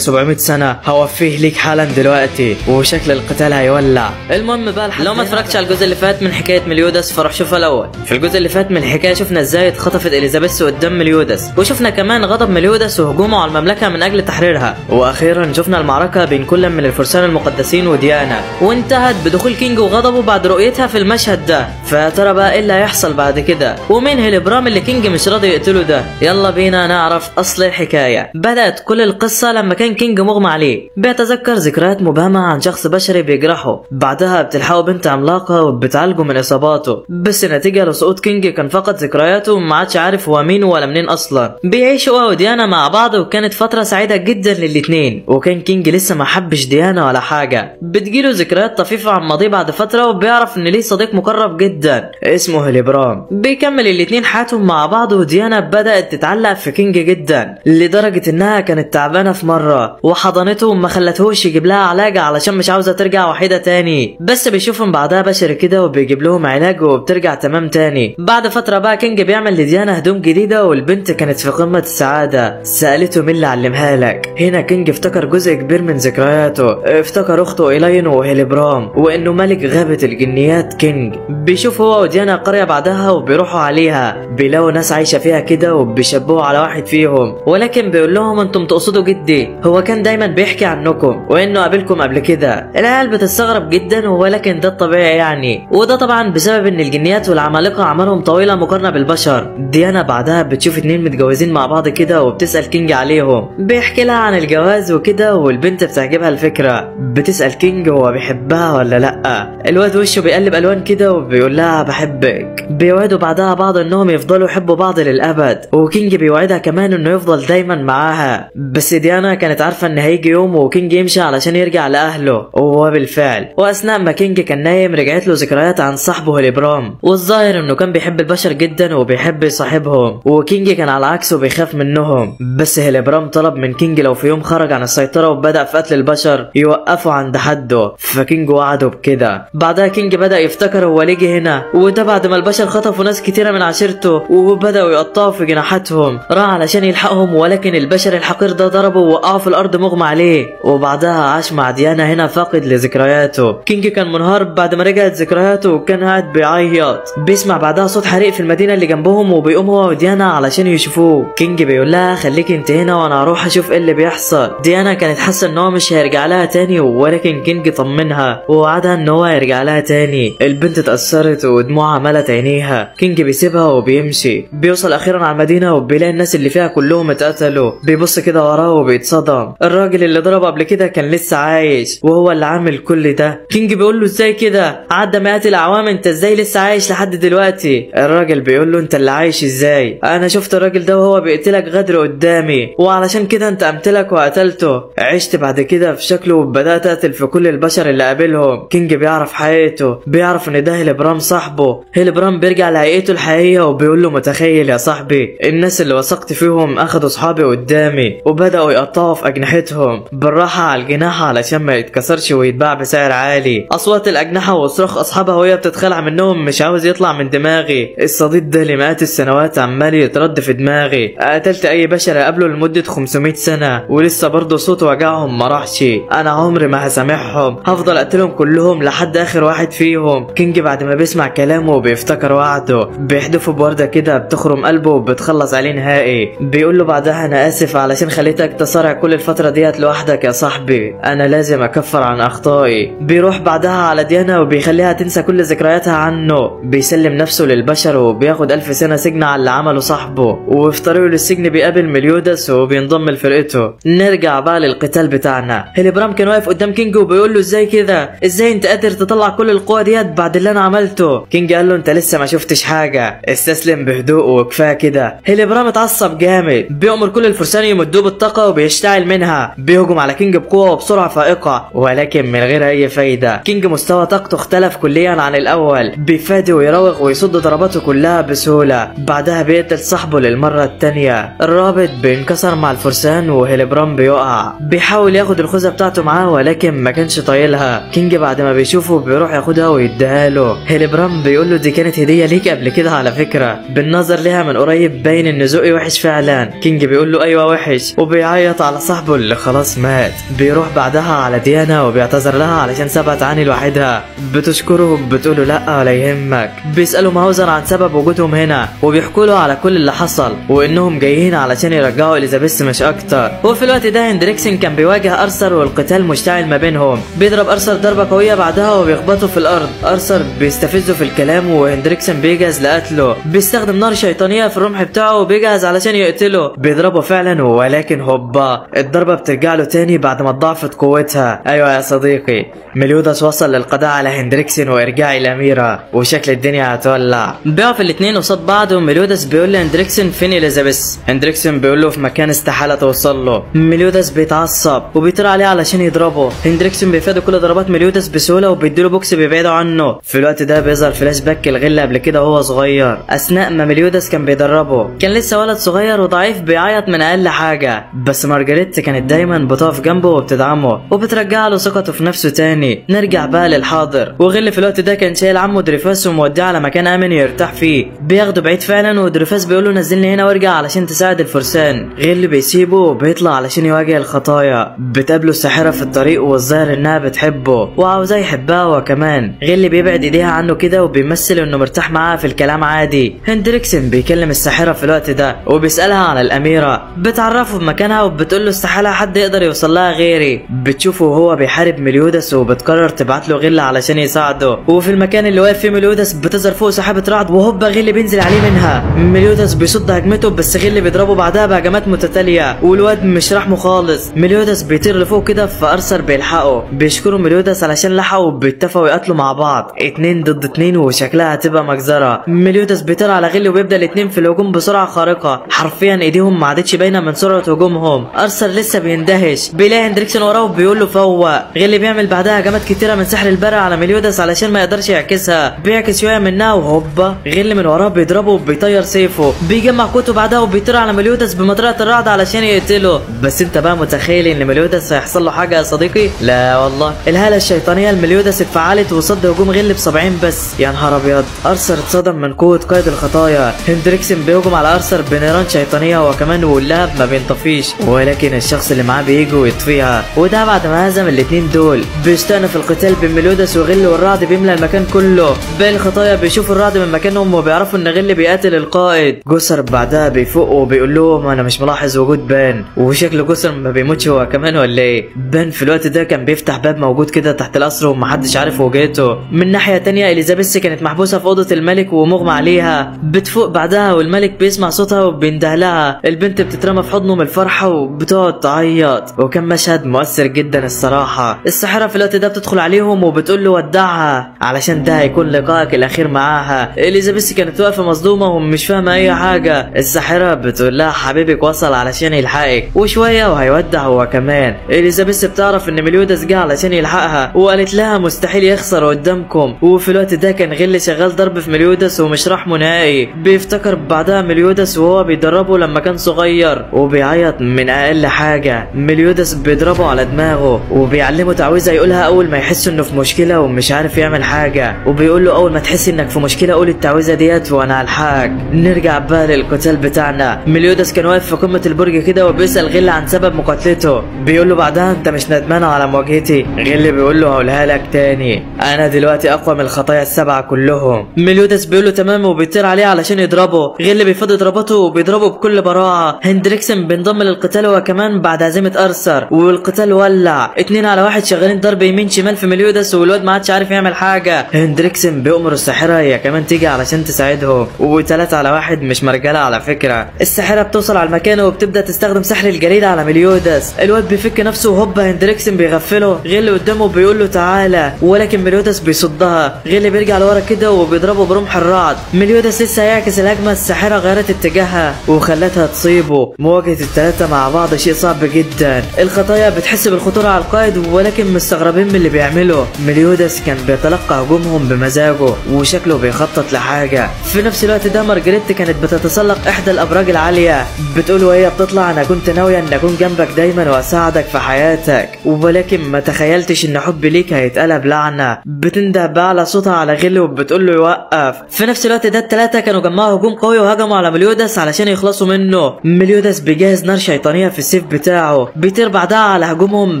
700 سنه هوفيه ليك حالا دلوقتي، وشكل القتال هيولع. المهم بقى لو ما اتفرجتش على الجزء اللي فات من حكايه مليودس فروح شوفها الاول. في الجزء اللي فات من الحكايه شفنا ازاي اتخطفت اليزابيث قدام مليودس، وشفنا كمان غضب مليودس وهجومه على المملكه من اجل تحريرها، واخيرا شفنا المعركه بين كل من الفرسان المقدسين وديانا، وانتهت بدخول كينج وغضبه بعد رؤيتها في المشهد ده. فيا ترى بقى ايه اللي هيحصل بعد كده، ومين هيلبرام اللي كينج مش راضي يقتله ده؟ يلا بينا نعرف اصل الحكايه. بدات كل القصه لما كان كينج مغمى عليه بيتذكر ذكريات مبهمه عن شخص بشري بيجرحه، بعدها بتلحقه بنت عملاقه وبتعالجه من اصاباته، بس نتيجه لسقوط كينج كان فقد ذكرياته وما عادش عارف هو مين ولا منين اصلا. بيعيشوا هو وديانا مع بعض وكانت فتره سعيده جدا للاتنين، وكان كينج لسه ما حبش ديانا ولا حاجه. بتجيله ذكريات طفيفه عن ماضيه بعد فتره، وبيعرف ان ليه صديق مقرب جدا اسمه هيلبرام. بيكمل الاتنين حياتهم مع بعض، وديانا بدات تتعلق في كينج جدا لدرجه انها كانت تعبانه في مره وحضنته وما خلتهوش يجيب لها علاج علشان مش عاوزه ترجع وحيده تاني، بس بيشوفهم بعدها بشري كده وبيجيب لهم علاج وبترجع تمام تاني. بعد فتره بقى كينج بيعمل لديانا هدوم جديده، والبنت كانت في قمه السعاده. سالته مين اللي علمها لك؟ هنا كينج افتكر جزء كبير من ذكرياته، افتكر اخته ايلاين وهيلبرام، وانه ملك غابه الجنيات كينج. بيشوف هو وديانا قريه بعدها وبيروحوا عليها، بيلاقوا ناس عايشه فيها كده وبيشبهوا على واحد فيهم، ولكن بيقول لهم انتم تقصدوا جدي، هو كان دايما بيحكي عنكم وانه قابلكم قبل كده. العيال بتستغرب جدا، ولكن ده الطبيعي يعني، وده طبعا بسبب ان الجنيات والعمالقه اعمارهم طويله مقارنه بالبشر. ديانا بعدها بتشوف اتنين متجوزين مع بعض كده وبتسال كينج عليهم، بيحكي لها عن الجواز وكده، والبنت بتعجبها الفكره. بتسال كينج هو بيحبها ولا لا. الواد وشه بيقلب الوان كده وبيقول لها بحبك. بيوعدوا بعدها بعض انهم يفضلوا يحبوا بعض للابد، وكينج بيوعدها كمان انه يفضل دايما معاها. بس ديانا كانت عارفه ان هيجي يوم وكينج يمشي علشان يرجع لاهله، وبالفعل واثناء ما كينج كان نايم رجعت له ذكريات عن صاحبه هيلبرام، والظاهر انه كان بيحب البشر جدا وبيحب يصاحبهم، وكينج كان على عكسه بيخاف منهم. بس هيلبرام طلب من كينج لو في يوم خرج عن السيطره وبدا في قتل البشر يوقفه عند حده، فكينج وعده بكده. بعدها كينج بدا يفتكر هو ليه جه هنا، وده بعد ما البشر خطفوا ناس كتيره من عشيرته وبداوا يقطعوا في جناحاتهم. راح علشان يلحقهم، ولكن البشر الحقير ده ضربه ووقعه في الارض مغمى عليه، وبعدها عاش مع ديانا هنا فاقد لذكرياته. كينج كان منهار بعد ما رجعت ذكرياته وكان قاعد بيعيط. بيسمع بعدها صوت حريق في المدينه اللي جنبهم، وبيقوم هو وديانا علشان يشوفوه. كينج بيقول لها خليكي انت هنا وانا هروح اشوف ايه اللي بيحصل. ديانا كانت حاسه ان هو مش هيرجع لها تاني، ولكن كينج طمنها ووعدها ان هو هيرجع لها تاني. البنت اتأثرت ودموعها ملت عينيها. كينج بيسيبها وبيمشي. بيوصل اخيرا على المدينه وبيلاقي الناس اللي فيها كلهم اتقتلوا. بيبص كده وراه وبيتصدم، الراجل اللي ضربه قبل كده كان لسه عايش وهو اللي عامل كل ده. كينج بيقول له ازاي كده؟ عدى مئات الاعوام، انت ازاي لسه عايش لحد دلوقتي؟ الراجل بيقول له انت اللي عايش ازاي؟ انا شفت الراجل ده وهو بيقتلك غدر قدامي، وعلشان كده انت قمتلك وقتلته. عشت بعد كده في شكله وبدات اقتل في كل البشر اللي قابلهم. كينج بيعرف حقيقته، بيعرف ان ده هيلبرام صاحبه. هيلبرام بيرجع لحقيقته الحقيقيه وبيقول له متخيل يا صاحبي، الناس اللي وثقت فيهم اخدوا صحابي قدامي وبداوا يقطعوا في اجنحتهم بالراحه على الجناح علشان ما يتكسرش ويتباع بسعر عالي. اصوات الاجنحه وصراخ اصحابها وهي بتتخلع منهم مش عاوز يطلع من دماغي. الصديد ده لمئات السنوات عمال يترد في دماغي. قتلت اي بشر قبله لمده 500 سنه ولسه برضه صوت وجعهم ما راحش. انا عمري ما هسامحهم، هفضل اقتلهم كلهم لحد اخر واحد فيهم. كينج بعد ما بيسمع كلامه بيفتكر وعده، بيحدفه بورده كده بتخرم قلبه وبتخلص عليه نهائي. بيقول له بعدها انا اسف علشان خليتك تصارع كل الفتره ديت لوحدك يا صاحبي، انا لازم اكفر عن اخطائي. بيروح بعدها على ديانا وبيخليها تنسى كل ذكرياتها عنه. بيسلم نفسه للبشر وبياخد 1000 سنه سجن على اللي عمله صاحبه، وفي طريقه للسجن بيقابل مليودس وبينضم لفرقته. نرجع بقى للقتال بتاعنا. هيلبرام كان واقف قدام كينج وبيقول له ازاي كده؟ ازاي انت قادر تطلع كل القوه ديت بعد اللي انا عملته؟ كينج قال له انت لسه ما شفتش حاجه، استسلم بهدوء وكفايه كده. هيلبرام اتعصب جامد، بيأمر كل الفرسان يمدوه بالطاقه وبيشتعل منها. بيهجم على كينج بقوه وبسرعه فائقه، ولكن من غير اي فايده. كينج مستوى طاقته اختلف كليا عن الاول، بيفادي ويراوغ ويصد ضرباته كلها بسهوله. بعدها بيقتل صاحبه للمره الثانيه. الرابط بينكسر مع الفرسان وهيلبرام بيقع. بيحاول ياخد الخوذه بتاعته معاه ولكن ما كانش طايلها. كينج بعد ما بيشوفه بيروح ياخدها ويديها له. هيلبرام بيقول له دي كانت هديه ليك قبل كده على فكره. بالنظر لها من قريب باين ان ذوقي وحش فعلا. كينج بيقول له ايوه وحش، وبيعيط على صاحبه اللي خلاص مات. بيروح بعدها على ديانا وبيعتذر لها علشان سابها تعاني لوحدها. بتشكره وبتقول له لا ولا يهمك. بيسالوا ماوزر عن سبب وجودهم هنا وبيحكوا له على كل اللي حصل وانهم جايين علشان يرجعوا اليزابيث مش اكتر. وفي الوقت ده هندريكسن كان بيواجه ارثر والقتال مشتعل ما بينهم. بيضرب ارثر ضربه قويه بعدها وبيخبطه في الارض. ارثر بيستفزه في الكلام وهندريكسن بيجهز لقتله. بيستخدم نار شيطانيه في الرمح بتاعه وبيجهز علشان يقتله. بيضربه فعلا ولكن هوبا الضربه بترجع له تاني بعد ما ضعفت قوتها. ايوه يا صديقي، ميليوداس وصل للقضاء على هندريكسن وارجاع الاميره وشكل الدنيا هتولع. بيقف الاتنين قصاد بعض وميليوداس بيقول لهندريكسن فين اليزابيث. هندريكسن بيقول له في مكان استحاله توصل له. ميليوداس بيتعصب وبيطير عليه علشان يضربه. هندريكسن بيفادي كل ضربات ميليوداس بسهوله وبيديله بوكس بيبعده عنه. في الوقت ده بيظهر فلاش باك الغله قبل كده وهو صغير اثناء ما ميليوداس كان بيدربه. كان لسه ولد صغير وضعيف بيعيط من اقل حاجه، بس مارجريت كانت دايما بتقف جنبه وبتدعمه وبترجع له ثقته في نفسه تاني. نرجع بقى للحاضر. وغل في الوقت ده كان شايل عمه دريفاس وموديه على مكان امن يرتاح فيه. بياخده بعيد فعلا ودريفاس بيقول له نزلني هنا وارجع علشان تساعد الفرسان. غل بيسيبه وبيطلع علشان يواجه الخطايا. بتقابله الساحره في الطريق والظاهر انها بتحبه وعاوزاه يحبها هو كمان. غل بيبعد ايديها عنه كده وبيمثل انه مرتاح معاها في الكلام عادي. هندريكسن بيكلم الساحره في الوقت ده وبيسالها على الاميره. بتعرفه بمكانها وبتقول له استحاله حد يقدر يوصل لها غيري. بتشوفه وهو بيحارب ميليوداس وبتقرر تبعت له غل علشان يساعده. وفي المكان اللي واقف فيه ميليوداس بتظهر فوق سحابه رعد وهوبا غل بينزل عليه منها. ميليوداس بيصد هجمته بس غل بيضربه بعدها بهجمات متتاليه والواد مش رحمه خالص. ميليوداس بيطير لفوق كده فارثر بيلحقه. بيشكروا ميليوداس علشان لحقوا وبيتفقوا يقاتلوا مع بعض 2 ضد 2 وشكلها هتبقى مجزره. ميليوداس بيطير على غل وبيبدا الاتنين في الهجوم بسرعه خارقه. حرفيا ايديهم ما عادتش باينه من سرعه هجومهم. ارثر لسه بيندهش بيلاقي هندريكسن وراه وبيقول له فوق. غل بيعمل بعدها هجمات كتيره من سحر البرع على ميليوداس علشان ما يقدرش يعكسها. بيعكس شويه منها وهوبا غل من وراه بيضربه وبيطير سيفه. بيجمع قوته بعدها وبيطير على ميليوداس بمطرقه الرعد علشان يقتله. بس انت بقى متخيل ان ميليوداس هيحصل له حاجه يا صديقي؟ لا والله، الهاله الشيطانيه لميليوداس اتفعلت وصد هجوم غل ب70 بس. يا نهار ابيض، ارثر اتصدم من قوه قائد الخطايا. هندريكسن بيهجم على ارثر بنيران شيطانيه هو كمان واللهب ما بينطفيش، ولكن الشخص اللي معاه بيجي ويطفيها. وده بعد ما هزم الاتنين دول. بيستأنف القتال بين ميليوداس وغل والرعد بيملى المكان كله. باقي الخطايا بيشوفوا الرعد من مكانهم وبيعرفوا ان غل بيقاتل القائد. جسر بعدها بيفوق وبيقول لهم انا مش ملاحظ وجود بان. وشكل جسر ما بيموتش هو كمان ولا ايه؟ بان في الوقت ده كان بيفتح باب موجود كده تحت القصر ومحدش عارف وجهته. من ناحيه تانية اليزابيث كانت محبوسه في اوضه الملك ومغمى عليها. بتفوق بعدها والملك بيسمع صوتها وبينده لها. البنت بتترمى في حضنه من الفرحه وبتقعد تعيط. وكان مشهد مؤثر جدا الصراحه. الساحره في الوقت ده بتدخل عليهم وبتقول له ودعها علشان ده هيكون لقائك الاخير معاها. اليزابيث كانت واقفه مصدومه ومش فاهمه اي حاجه. الساحره بتقول لها حبيبك وصل علشان يلحقك وشويه وهيودع هو كمان. اليزابيث بتعرف ان ميليوداس جه علشان يلحقها وقالت لها مستحيل يخسر قدامكم. وفي الوقت ده كان غل شغال ضرب في ميليوداس ومش رحمه نهائي. بيفتكر بعدها ميليوداس وهو بيدربه لما كان صغير وبيعيط من اقل حاجه. ميليوداس بيضربه على دماغه وبيعلمه تعويذه يقولها اول ما يحس انه في مشكله ومش عارف يعمل حاجه. وبيقول له اول ما تحس انك في مشكله قول التعويذه ديت وانا هلحقك. نرجع بقى للقتال بتاعنا. ميليوداس كان واقف في قمه البرج كده وبيسال غل عن سبب مقاتلته. بيقول له بعدها انت مش ندمان على مواجهتي؟ غل بيقول له هقولها لك تاني، انا دلوقتي اقوى من الخطايا ال7 كلهم. ميليوداس بيقول له تمام وبيطير عليه علشان يضربه. غل بيفضي ضرباته وبيضربه بكل براعه. هندريكسن بينضم للقتال هو كمان بعد هزيمه ارثر والقتال ولع. 2 على 1 شغالين ضرب يمين شمال في ميليوداس والواد ما عادش عارف يعمل حاجه. هندريكسن بيأمر الساحره هي كمان تيجي علشان تساعدهم و3 على 1 مش مرجله على فكره. الساحره بتوصل على المكان وبتبدا تستخدم سحر الجليد على ميليوداس. الواد بيفك نفسه وهوبا هندريكسن بيغفله. غل قدامه بيقول له تعالى ولكن ميليوداس بيصدها. غل بيرجع لورا كده وبيضربه برمح الرعد. ميليوداس لسه هيعكس الهجمه الساحره غيرت اتجاهها وخلتها تصيبه. مواجهه ال3 مع بعض شيء صعب جدا. الخطايا بتحس بالخطوره على القائد ولكن مستغربين من اللي بيعمله. ميليوداس كان بيتلقى هجومهم بمزاجه وشكله بيخطط لحاجه. في نفس الوقت ده مارجريت كانت بتتسلق احدى الابراج العاليه. بتقول وهي بتطلع انا كنت ناويه ان اكون جنبك دايما واساعدك في حياتك ولكن ما تخيلتش ان حبي ليك هيتقلب لعنه. بتنده بقى على صوتها على غل وبتقول له يوقف. في نفس الوقت ده ال3 كانوا جمعوا هجوم قوي وهجموا هجموا على مليودس علشان يخلصوا منه. مليودس بيجهز نار شيطانيه في السيف بتاعه، بيطير بعدها على هجومهم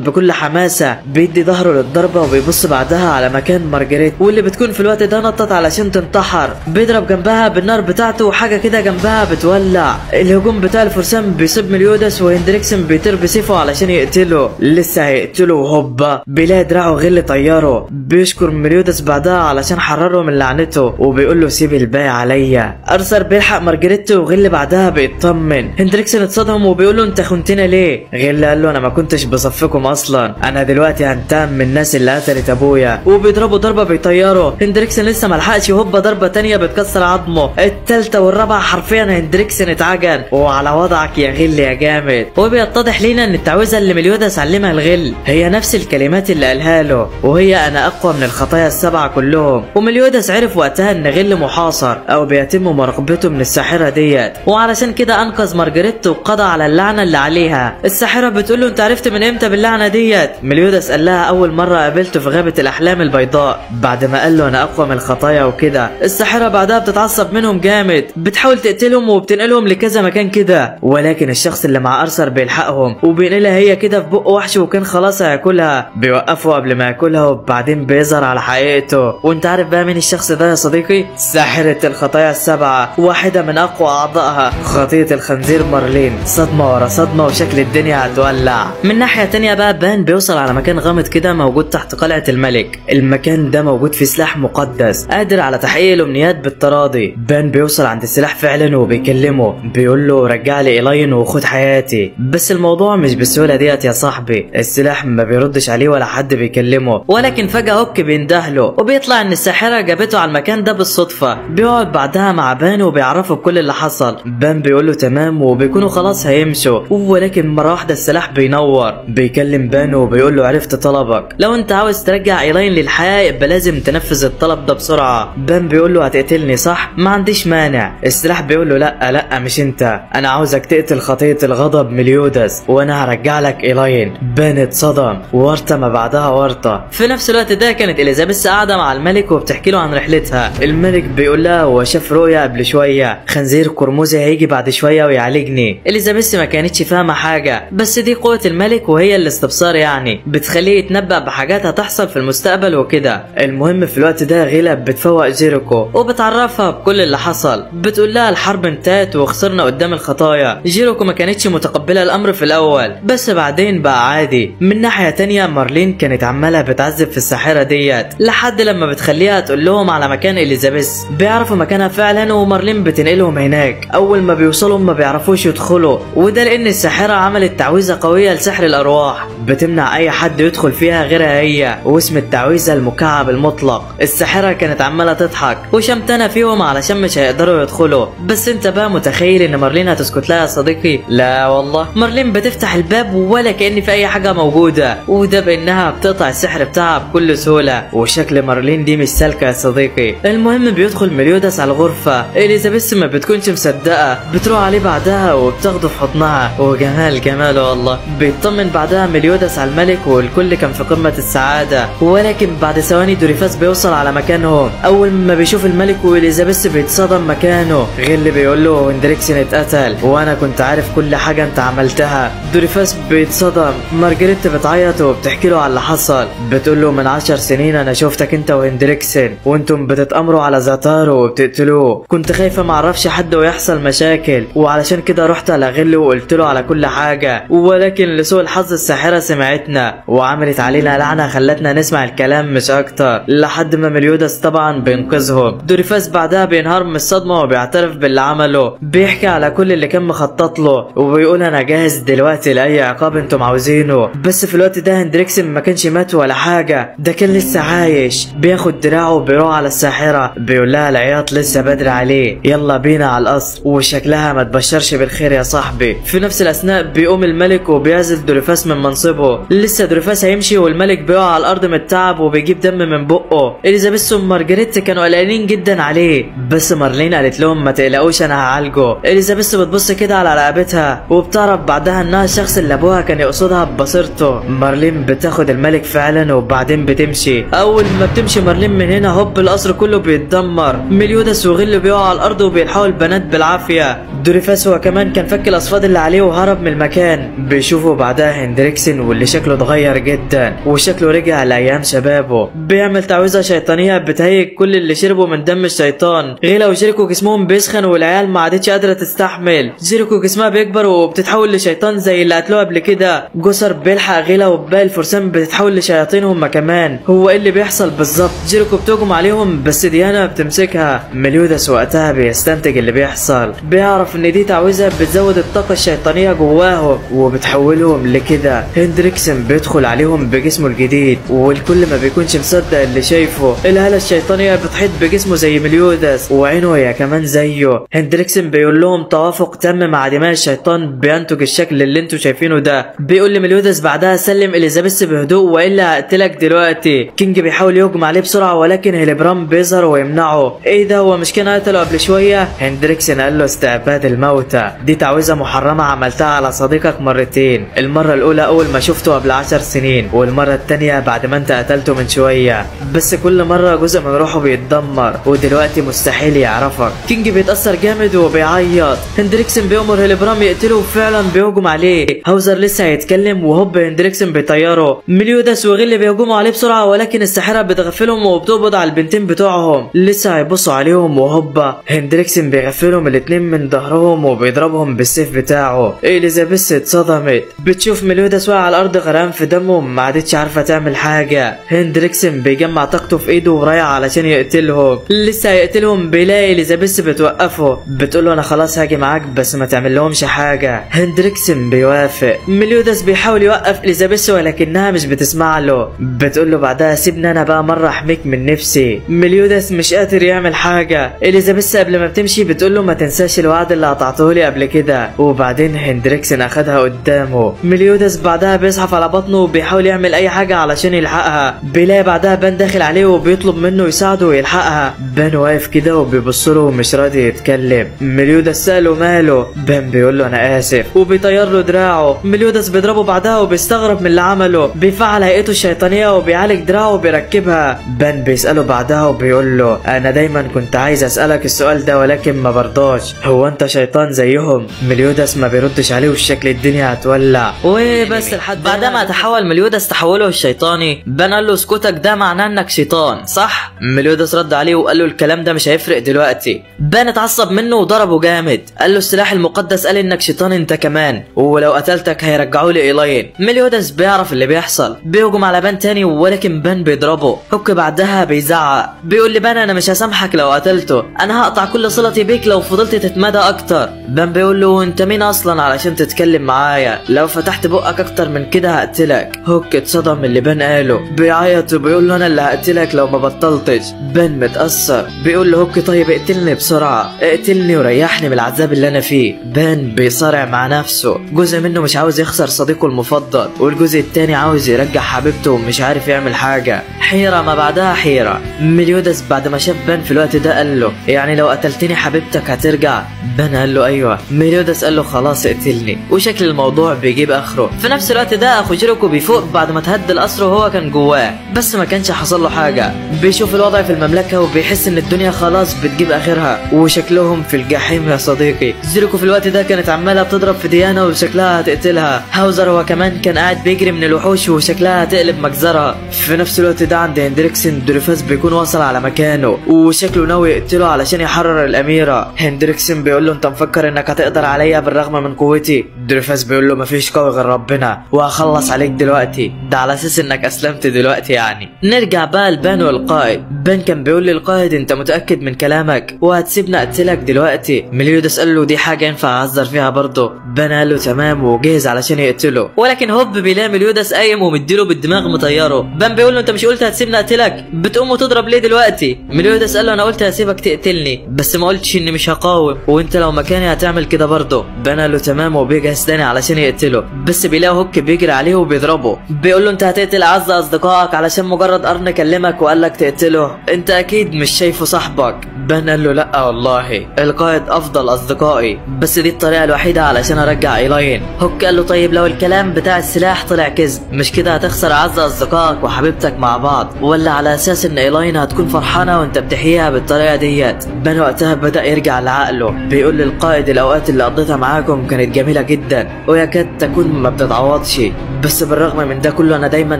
بكل حماسه، بيدي ظهره للضربه وبيبص بعدها على مكان مارجريت واللي بتكون في الوقت ده نطت علشان تنتحر، بيضرب جنبها بالنار بتاعته وحاجه كده جنبها بتولع. الهجوم بتاع الفرسان بيصيب مليودس وهندريكسن بيطير بسيفه علشان يقتله، لسه هيقتله وهوبا بيلاقي دراعه غل طياره. بيشكر مليودس بعدها علشان حرره من لعنته وبيقول له سيب الباقي عليا. ارثر بيلحق مارجريت وغل بعدها بيطمن. هندريكسن اتصدم وبيقول له انت خنتنا ليه؟ غل قال له انا ما كنتش بصفكم اصلا، انا دلوقتي هنتقم من الناس اللي قتلت ابويا، وبيضربوا ضربه بيطيره. هندريكسن لسه ملحقش هوبا ضربه تانيه بتكسر عظمه، التالته والرابعه حرفيا هندريكسن اتعجن. وعلى وضعك يا غل يا جامد. وبيتضح لينا ان التعويذه اللي مليودس علمها الغل هي نفس الكلمات اللي قالها له، وهي انا اقوى من الخطايا السبعه كلهم. ومليودس عرف وقتها ان غل محاصر او بيتم مراقبته من الساحره ديت، وعلشان كده انقذ مارجريت وقضى على اللعنه اللي عليها. الساحره بتقول له انت عرفت من امتى باللعنه ديت؟ مليودس قال لها اول مره قابلته في غابه الاحلام البيضاء، بعد ما قال له انا اقوى من الخطايا وكده. الساحره بعدها بتتعصب منهم جامد، بتحاول تقتلهم وبتنقلهم لكذا مكان كده، ولكن الشخص اللي مع ارثر بيلحقهم وبينقلها هي كده في بق وحش وكان خلاص هياكلها، بيوقفوا قبل ما ياكلها وبعدين بيظهر على حقيقته. وانت عارف بقى مين الشخص ده يا صديقي؟ ساحره الخطايا السبعه، واحده من اقوى اعضائها، خطيه الخنزير مارلين. صدمه ورا صدمه وشكل الدنيا هتولع. من ناحيه تانية بقى بان بيوصل على مكان غامض كده موجود تحت قلعه الملك. المكان ده موجود فيه سلاح مقدس قادر على تحقيق الامنيات بالتراضي. بان بيوصل عند السلاح فعلا وبيكلمه، بيقول له رجع لي إيلاين وخد حياتي. بس الموضوع مش بالسهوله ديت يا صاحبي، السلاح ما بيردش عليه ولا حد بيكلمه، ولكن فجاه هوك بيندهله وبيطلع ان الساحره جابته على المكان ده بالصدفه. بيقعد بعدها مع بان وبيعرفه بكل اللي حصل. بان بيقول له تمام وبيكونوا خلاص هيمشوا، ولكن مره واحده السلاح بينور. بيكلم بان وبيقول له عرفت طلبك، لو انت عاوز ترجع إيلاين للحياه يبقى لازم تنفذ الطلب ده بسرعه. بان بيقول له هتقتلني صح؟ ما عنديش مانع. السلاح بيقول له لا مش انت، انا عاوزك تقتل خطيه الغضب مليودس وانا هرجع لك إيلاين. بان اتصدم ورطه ما بعدها ورطه. في نفس الوقت ده كانت اليزابيث قاعده مع الملك وبتحكي له عن رحلتها. الملك بيقول لها هو شاف رؤيا قبل شويه، خنزير قرمزي هيجي بعد شويه ويعالجني. اليزابيث ما كانتش فاهمه حاجه، بس دي قوه الملك وهي الاستبصار يعني، بتخليه يتنبأ بحاجات هتحصل في المستقبل وكده. المهم في الوقت ده غيلا بتفوق جيريكو وبتعرفها بكل اللي حصل، بتقول لها الحرب انتهت وخسرنا قدام الخطايا. جيريكو ما كانتش متقبله الامر في الاول، بس بعدين بقى عادي. من ناحيه تانية مارلين كانت عماله بتعذب في الساحره ديت لحد لما بتخليها تقول لهم على مكان اليزابيث. بيعرفوا مكانها فعلا ومارلين بتنقلهم هناك. اول ما بيوصلوا ما بيعرفوش يدخلوا، وده لان الساحره عملت تعويذه قويه لسحر الارواح بتمنع اي حد يدخل فيها غيرها هي، واسم التعويذه المكعب المطلق. الساحره كانت عماله تضحك وشمتانه فيهم علشان مش هيقدروا يدخلوا. بس انت بقى متخيل ان مارلين هتسكت لها يا صديقي؟ لا والله، مارلين بتفتح الباب ولا كأن في اي حاجه موجوده، وده بانها بتقطع السحر بتاعها بكل سهوله. وشكل مارلين دي مش سالكه يا صديقي. المهم بيدخل مليودس على الغرفه. اليزابيث ما بتكونش مصدقه، بتروح عليه بعدها وبتاخده في حضنها، وجمال جماله والله. بيطمن بعدها مليودس على الملك والكل كان في قمه السعاده. ولكن بعد ثواني دوريفاس بيوصل على مكانهم. اول ما بيشوف الملك واليزابيث بيتصدم مكانه. غل بيقول له هندريكسن اتقتل وانا كنت عارف كل حاجه انت عملتها. دوريفاس بيتصدم. مارجريت بتعيط وبتحكي له على اللي حصل، بتقول له من 10 سنين انا شفتك انت وهندريكسن وانتم بتتامروا على زاتارو وبتقتلوه، كنت خايفه ما اعرفش حد ويحصل مشاكل، وعلشان كده رحت على غل وقلت له على كل حاجه، ولكن لسوء الحظ الساحره سمعتنا وعملت علينا لعنه خلتنا نسمع الكلام مش اكتر، لحد ما مليودس طبعا بينقذهم. دوريفاس بعدها بينهار من الصدمه وبيعترف باللي عمله، بيحكي على كل اللي كان مخطط له وبيقول انا جاهز دلوقتي لاي عقاب انتم عاوزينه. بس في الوقت ده هندريكسن ما كانش مات ولا حاجه، ده كان لسه عايش. بياخد دراعه وبيروح على الساحره، بيقول لها العياط لسه بدري عليه، يلا بينا على القصر. وشكلها ما تبشرش بالخير يا صاحبي. في نفس الاثناء بيقوم الملك وبيعزل دوريفاس من منصبه. لسه دوريفاس هيمشي والملك بيقع على الارض من التعب وبيجيب دم من بقه. اليزابيث ومارجريت كانوا قلقانين جدا عليه، بس مارلين قالت لهم ما تقلقوش انا هعالجه. اليزابيث بتبص كده على رقبتها وبتعرف بعدها انها الشخص اللي ابوها كان يقصدها ببصيرته. مارلين بتاخد الملك فعلا وبعدين بتمشي. اول ما بتمشي مارلين من هنا هوب القصر كله بيتدمر. مليودس وغل بيقعوا على الارض وبيلحقوا بيلحقوا البنات بالعافيه. دوريفاس هو كمان كان فك الاصفاد اللي عليه وهرب من المكان. بيشوفوا بعدها هندريكسن واللي شكله اتغير جدا وشكله رجع لايام شبابه. بيعمل تعويذه شيطانيه بتهيج كل اللي شربوا من دم الشيطان. غيلا وجيريكو جسمهم بيسخن والعيال ما عادتش قادره تستحمل. جيريكو جسمها بيكبر وبتتحول لشيطان زي اللي قتلوه قبل كده. جسر بيلحق غيلا وباقي الفرسان بتتحول لشياطين هم كمان. هو ايه اللي بيحصل بالظبط؟ جيريكو بتهجم عليهم بس ديانا بتمسكها. مليودس وقتها بيستنتج اللي بيحصل. بيعرف ان دي تعويذه بتزود الطاقه الشيطانيه جواهم وبتحولهم لكده. هندريكسن بيدخل عليهم بجسمه الجديد والكل ما بيكونش مصدق اللي شايفه. الهاله الشيطانيه بتحيط بجسمه زي مليودس وعينه هي كمان زيه. هندريكسن بيقول لهم توافق تم مع دماء الشيطان بينتج الشكل اللي انتوا شايفينه ده. بيقول لمليودس بعدها سلم اليزابيث بهدوء والا هقتلك دلوقتي. كينج بيحاول يهجم عليه بسرعه ولكن هيلبرام بيظهر ويمنعه. ايه ده هو مش كان قتله قبل شويه؟ هندريكسن قال له استعباد الموتى دي تعويذه محرمه عملتها على صديقك مرتين. المره الاولى اول ما شفته قبل 10 سنين والمره الثانيه بعد ما انت قتلته من شويه. بس كل مره جزء من روحه بيتدمر ودلوقتي مستحيل يعرفك. كينج بيتاثر جامد وبيعيط. هندريكسن بيأمر هيلبرام يقتله وفعلا بيهجم عليه. هاوزر لسه هيتكلم وهوب هندريكسن بيطيره. مليودس وغيل بيهجموا عليه بسرعه ولكن الساحره بتغفلهم وبتقبض على البنتين بتوعهم. لسه هيبصوا عليهم وهوبا هندريكسن بيغفلهم الاتنين من ظهرهم وبيضربهم بالسيف بتاعه. اليزابيث اتصدمت. بتشوف مليودس واقع على الارض غرقان في دمه ما عادتش عارفه تعمل حاجه. هندريكسن بيجمع طاقته في ايده ورايح علشان يقتلهم. لسه هيقتلهم بيلاقي اليزابيث بتوقفه. بتقول له انا خلاص هاجي معاك بس ما تعمل لهمش حاجه. هندريكسن بيوافق. مليودس بيحاول يوقف اليزابيث ولكنها مش بتسمع له. بتقول له بعدها سيبني انا بقى مره احميك من نفسي. مليودس مش قادر يعمل حاجه. اليزابيث قبل ما بتمشي بتقول له ما تنساش الوعد اللي قطعته لي قبل كده. وبعدين هندريكسن اخدها قدامه. مليودس بعدها بيزحف على بطنه وبيحاول يعمل اي حاجه علشان يلحقها. بيلاقي بعدها بان داخل عليه وبيطلب منه يساعده ويلحقها. بان واقف كده وبيبص له ومش راضي يتكلم. مليودس ساله ماله. بان بيقول له انا اسف وبيطير له دراعه. مليودس بيضربه بعدها وبيستغرب من اللي عمله. بيفعل هيئته الشيطانيه وبيعالج دراعه وبيركبها. بان بيساله بعدها وبيقول له انا دايما كنت عايز اسالك السؤال ده ولكن ما برضاش، هو انت شيطان زيهم؟ مليودس ما بيردش عليه والشكل الدنيا هتولع. وبس لحد بعد ما تحول مليودس تحوله الشيطاني. بان قال له اسكتك ده معناه انك شيطان صح؟ مليودس رد عليه وقال له الكلام ده مش هيفرق دلوقتي. بان اتعصب منه وضربه جامد. قال له السلاح المقدس قال انك شيطان انت كمان ولو قتلتك هيرجعوا لي إيلاين. مليودس بيعرف اللي بيحصل. بيهجم على بان تاني ولكن بان بيضربه. هوك بعدها بيزعق. بيقول لبان انا مش هسامحك لو قتلته، انا هقطع كل صلتي بيك لو فضلت تتمادى اكتر. بان بيقول له انت مين اصلا علشان تتكلم معايا؟ لو فتحت بقك اكتر من كده هقتلك. هوك اتصدم من اللي بان قاله. بيعيط وبيقول له انا اللي هقتلك لو ما بطلتش. بان متأثر. بيقول له هوك طيب اقتلني بسرعة، اقتلني وريحني من العذاب اللي انا فيه. بان بيصارع مع نفسه. جزء منه مش عاوز يخسر صديقه المفضل والجزء التاني عاوز يرجع حبيبته ومش عارف يعمل حاجة. حيرة ما بعدها حيرة. مليودس بعد ما شاف بان في الوقت ده قال له يعني لو قتلتني حبيبتك هترجع؟ بان قال له ايوه. مليودس قال له خلاص اقتلني. وشكل الموضوع بيجيب اخره. في نفس الوقت ده اخو جيريكو بيفوق بعد ما تهد القصر وهو كان جواه بس ما كانش حصل له حاجة. بيشوف الوضع في المملكة وبيحس ان الدنيا خلاص بتجيب اخرها وشكلهم في الجحيم يا صديقي. جيريكو في الوقت ده كانت عمالة بتضرب في ديانا وشكلها هتقتلها. هاوزر هو كمان كان قاعد بيجري من الوحوش وشكلها هتقلب مجزرة. في نفس الوقت ده عند هندريكسن دوريفاس بيكون وصل على مكانه وشكله ناوي يقتله علشان يحرر الاميرة. هندريكسن بيقول له انت مفكر انك هتقدر عليا بالرغم من قوتي؟ دوريفاس بيقول له مفيش قوي غير ربنا وهخلص عليك دلوقتي، ده على اساس انك اسلمت دلوقتي يعني. نرجع بقى لبان والقائد. بان كان بيقول للقائد انت متاكد من كلامك وهتسيبني اقتلك دلوقتي؟ مليودس قال له دي حاجه ينفع اهزر فيها برضه. بان قال له تمام وجهز علشان يقتله. ولكن هوب بيلاقي مليودس قايم ومديله بالدماغ مطيره. بان بيقول له انت مش قلت هتسيبني اقتلك؟ بتقوم وتضرب ليه دلوقتي؟ مليودس قال له انا قلت هسيبك تقتلني بس ما قلتش اني مش هقاوم وانت لو مكاني هتعمل كده برضه. بان قال له تمام وبيجهز تاني علشان يقتله بس بيلاقي هوك بيجري عليه وبيضربه. بيقول له انت هتقتل اعز اصدقائك علشان مجرد قرن كلمك وقال لك تقتله؟ انت اكيد مش شايفه صاحبك. بان قال له لا والله القائد افضل اصدقائي بس دي الطريقه الوحيده علشان ارجع إيلاين. هوك قال له طيب لو الكلام بتاع السلاح طلع كذب مش كده هتخسر اعز اصدقائك وحبيبتك مع بعض ولا على اساس ان إيلاين هتكون فرحانه وانت بتحييها بالطريقه ديت؟ بان وقتها بعدها بدأ يرجع لعقله. بيقول للقائد الأوقات اللي قضيتها معاكم كانت جميلة جدا ويكاد تكون ما بتتعوضش، بس بالرغم من ده كله أنا دايما